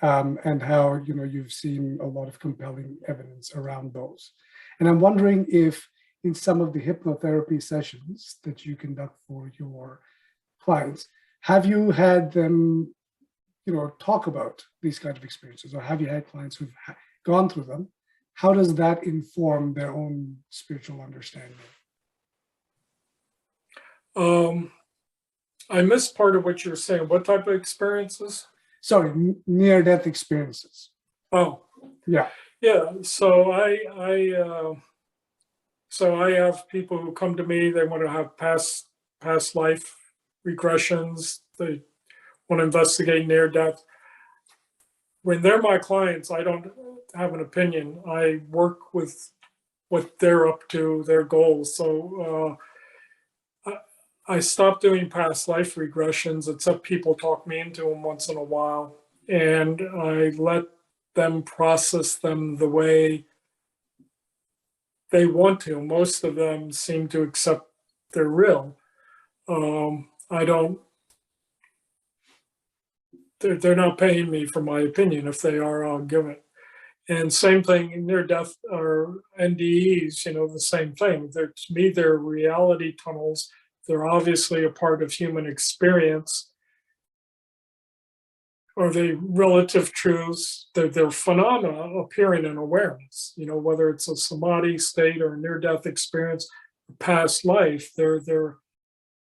and how you've seen a lot of compelling evidence around those. And I'm wondering if in some of the hypnotherapy sessions that you conduct for your clients, have you had them, talk about these kind of experiences, or have you had clients who've gone through them? How does that inform their own spiritual understanding? I missed part of what you were saying. What type of experiences? Sorry, near-death experiences. Oh, yeah. Yeah, so I have people who come to me, they want to have past life regressions, they want to investigate near death. When they're my clients, I don't have an opinion. I work with what they're up to, their goals. So I stopped doing past life regressions, except people talk me into them once in a while. And I let them process them the way they want to. Most of them seem to accept they're real. I don't, they're not paying me for my opinion. If they are, I'll give it. And same thing, near death or NDEs, the same thing. To me, they're reality tunnels. They're obviously a part of human experience. Or they relative truths, they're phenomena appearing in awareness, whether it's a samadhi state or a near-death experience, past life, they're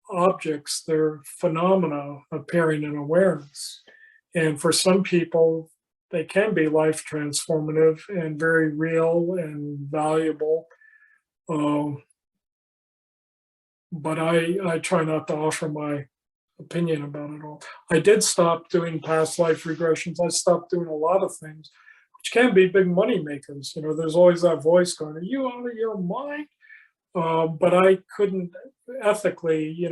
objects, they're phenomena appearing in awareness. And for some people, they can be life transformative and very real and valuable. But I try not to offer my opinion about it all. I did stop doing past life regressions. I stopped doing a lot of things, which can be big money makers. There's always that voice going, "Are you out of your mind?" But I couldn't ethically,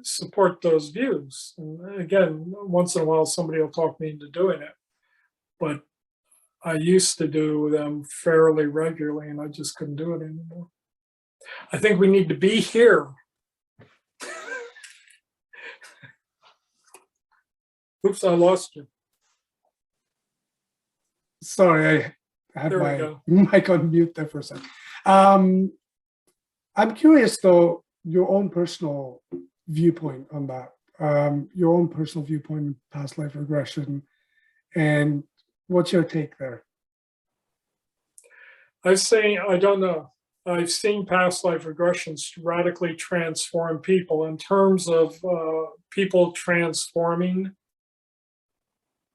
support those views. And again, once in a while, somebody will talk me into doing it. But I used to do them fairly regularly, and I just couldn't do it anymore. I think we need to be here. Oops, I lost you. Sorry, I had There we my go. mic on mute there for a second. I'm curious, though, your own personal viewpoint on that, your own personal viewpoint on past life regression, and what's your take there? I don't know. I've seen past life regressions radically transform people. In terms of people transforming,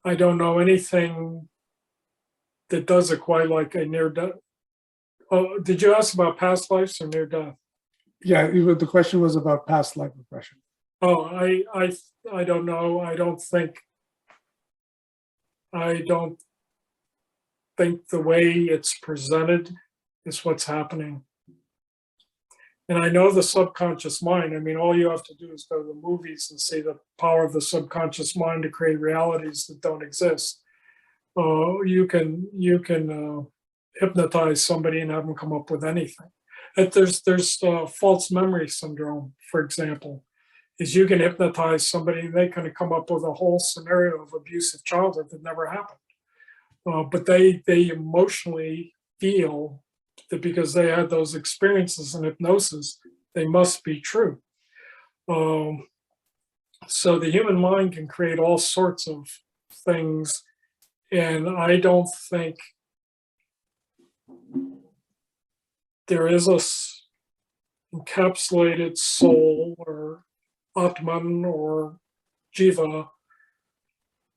I don't know anything that does it quite like a near death. Oh, did you ask about past lives or near death? Yeah, the question was about past life regression. Oh, I don't know. I don't think the way it's presented is what's happening. And I know the subconscious mind. I mean, all you have to do is go to the movies and see the power of the subconscious mind to create realities that don't exist. You can hypnotize somebody and have them come up with anything. There's false memory syndrome, for example, is you can hypnotize somebody and they kind of come up with a whole scenario of abusive childhood that never happened. But they emotionally feel that because they had those experiences in hypnosis, they must be true. So the human mind can create all sorts of things, and I don't think there is a encapsulated soul or Atman or Jiva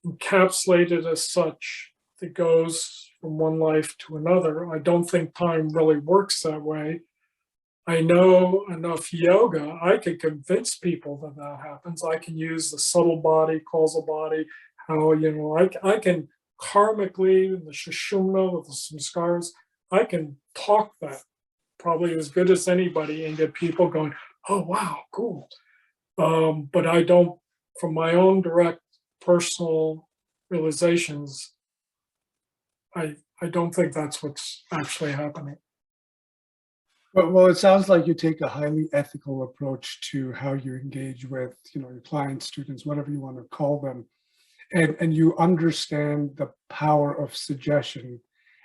encapsulated as such that goes from one life to another. I don't think time really works that way. I know enough yoga, I could convince people that that happens. I can use the subtle body, causal body, how, I can karmically, the Sushumna with the samskaras, I can talk that probably as good as anybody and get people going, "Oh, wow, cool." But I don't, from my own direct personal realizations, I don't think that's what's actually happening. Well, it sounds like you take a highly ethical approach to how you engage with, your clients, students, whatever you want to call them, and you understand the power of suggestion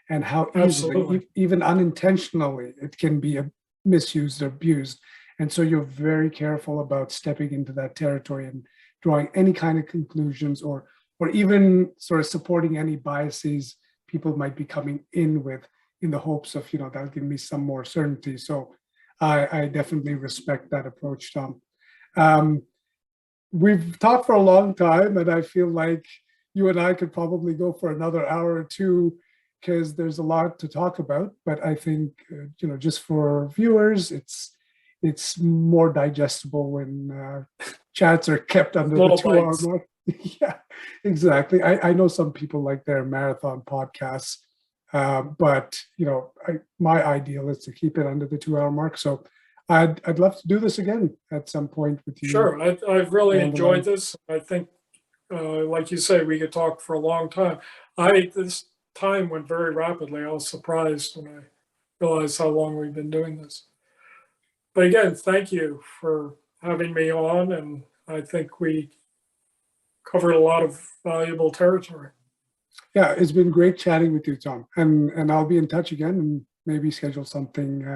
and how easily, Absolutely. even unintentionally, it can be misused or abused. And so you're very careful about stepping into that territory and drawing any kind of conclusions or even sort of supporting any biases people might be coming in with in the hopes of, that'll give me some more certainty. So I definitely respect that approach, Tom. We've talked for a long time, and I feel like you and I could probably go for another hour or two because there's a lot to talk about. But I think, just for viewers, it's more digestible when chats are kept under the Little 2 hour bites. mark. Yeah, exactly. I know some people like their marathon podcasts, but my ideal is to keep it under the 2 hour mark. So I'd love to do this again at some point with you. Sure, I've really down the enjoyed line. this. I think, like you say, we could talk for a long time. This time went very rapidly. I was surprised when I realized how long we've been doing this. But again, thank you for having me on, and I think we covered a lot of valuable territory. Yeah, it's been great chatting with you, Tom. And I'll be in touch again and maybe schedule something,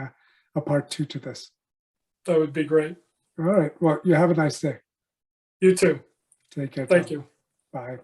a part 2 to this. That would be great. All right. Well, you have a nice day. You too. Take care. Thank Tom. you. Bye.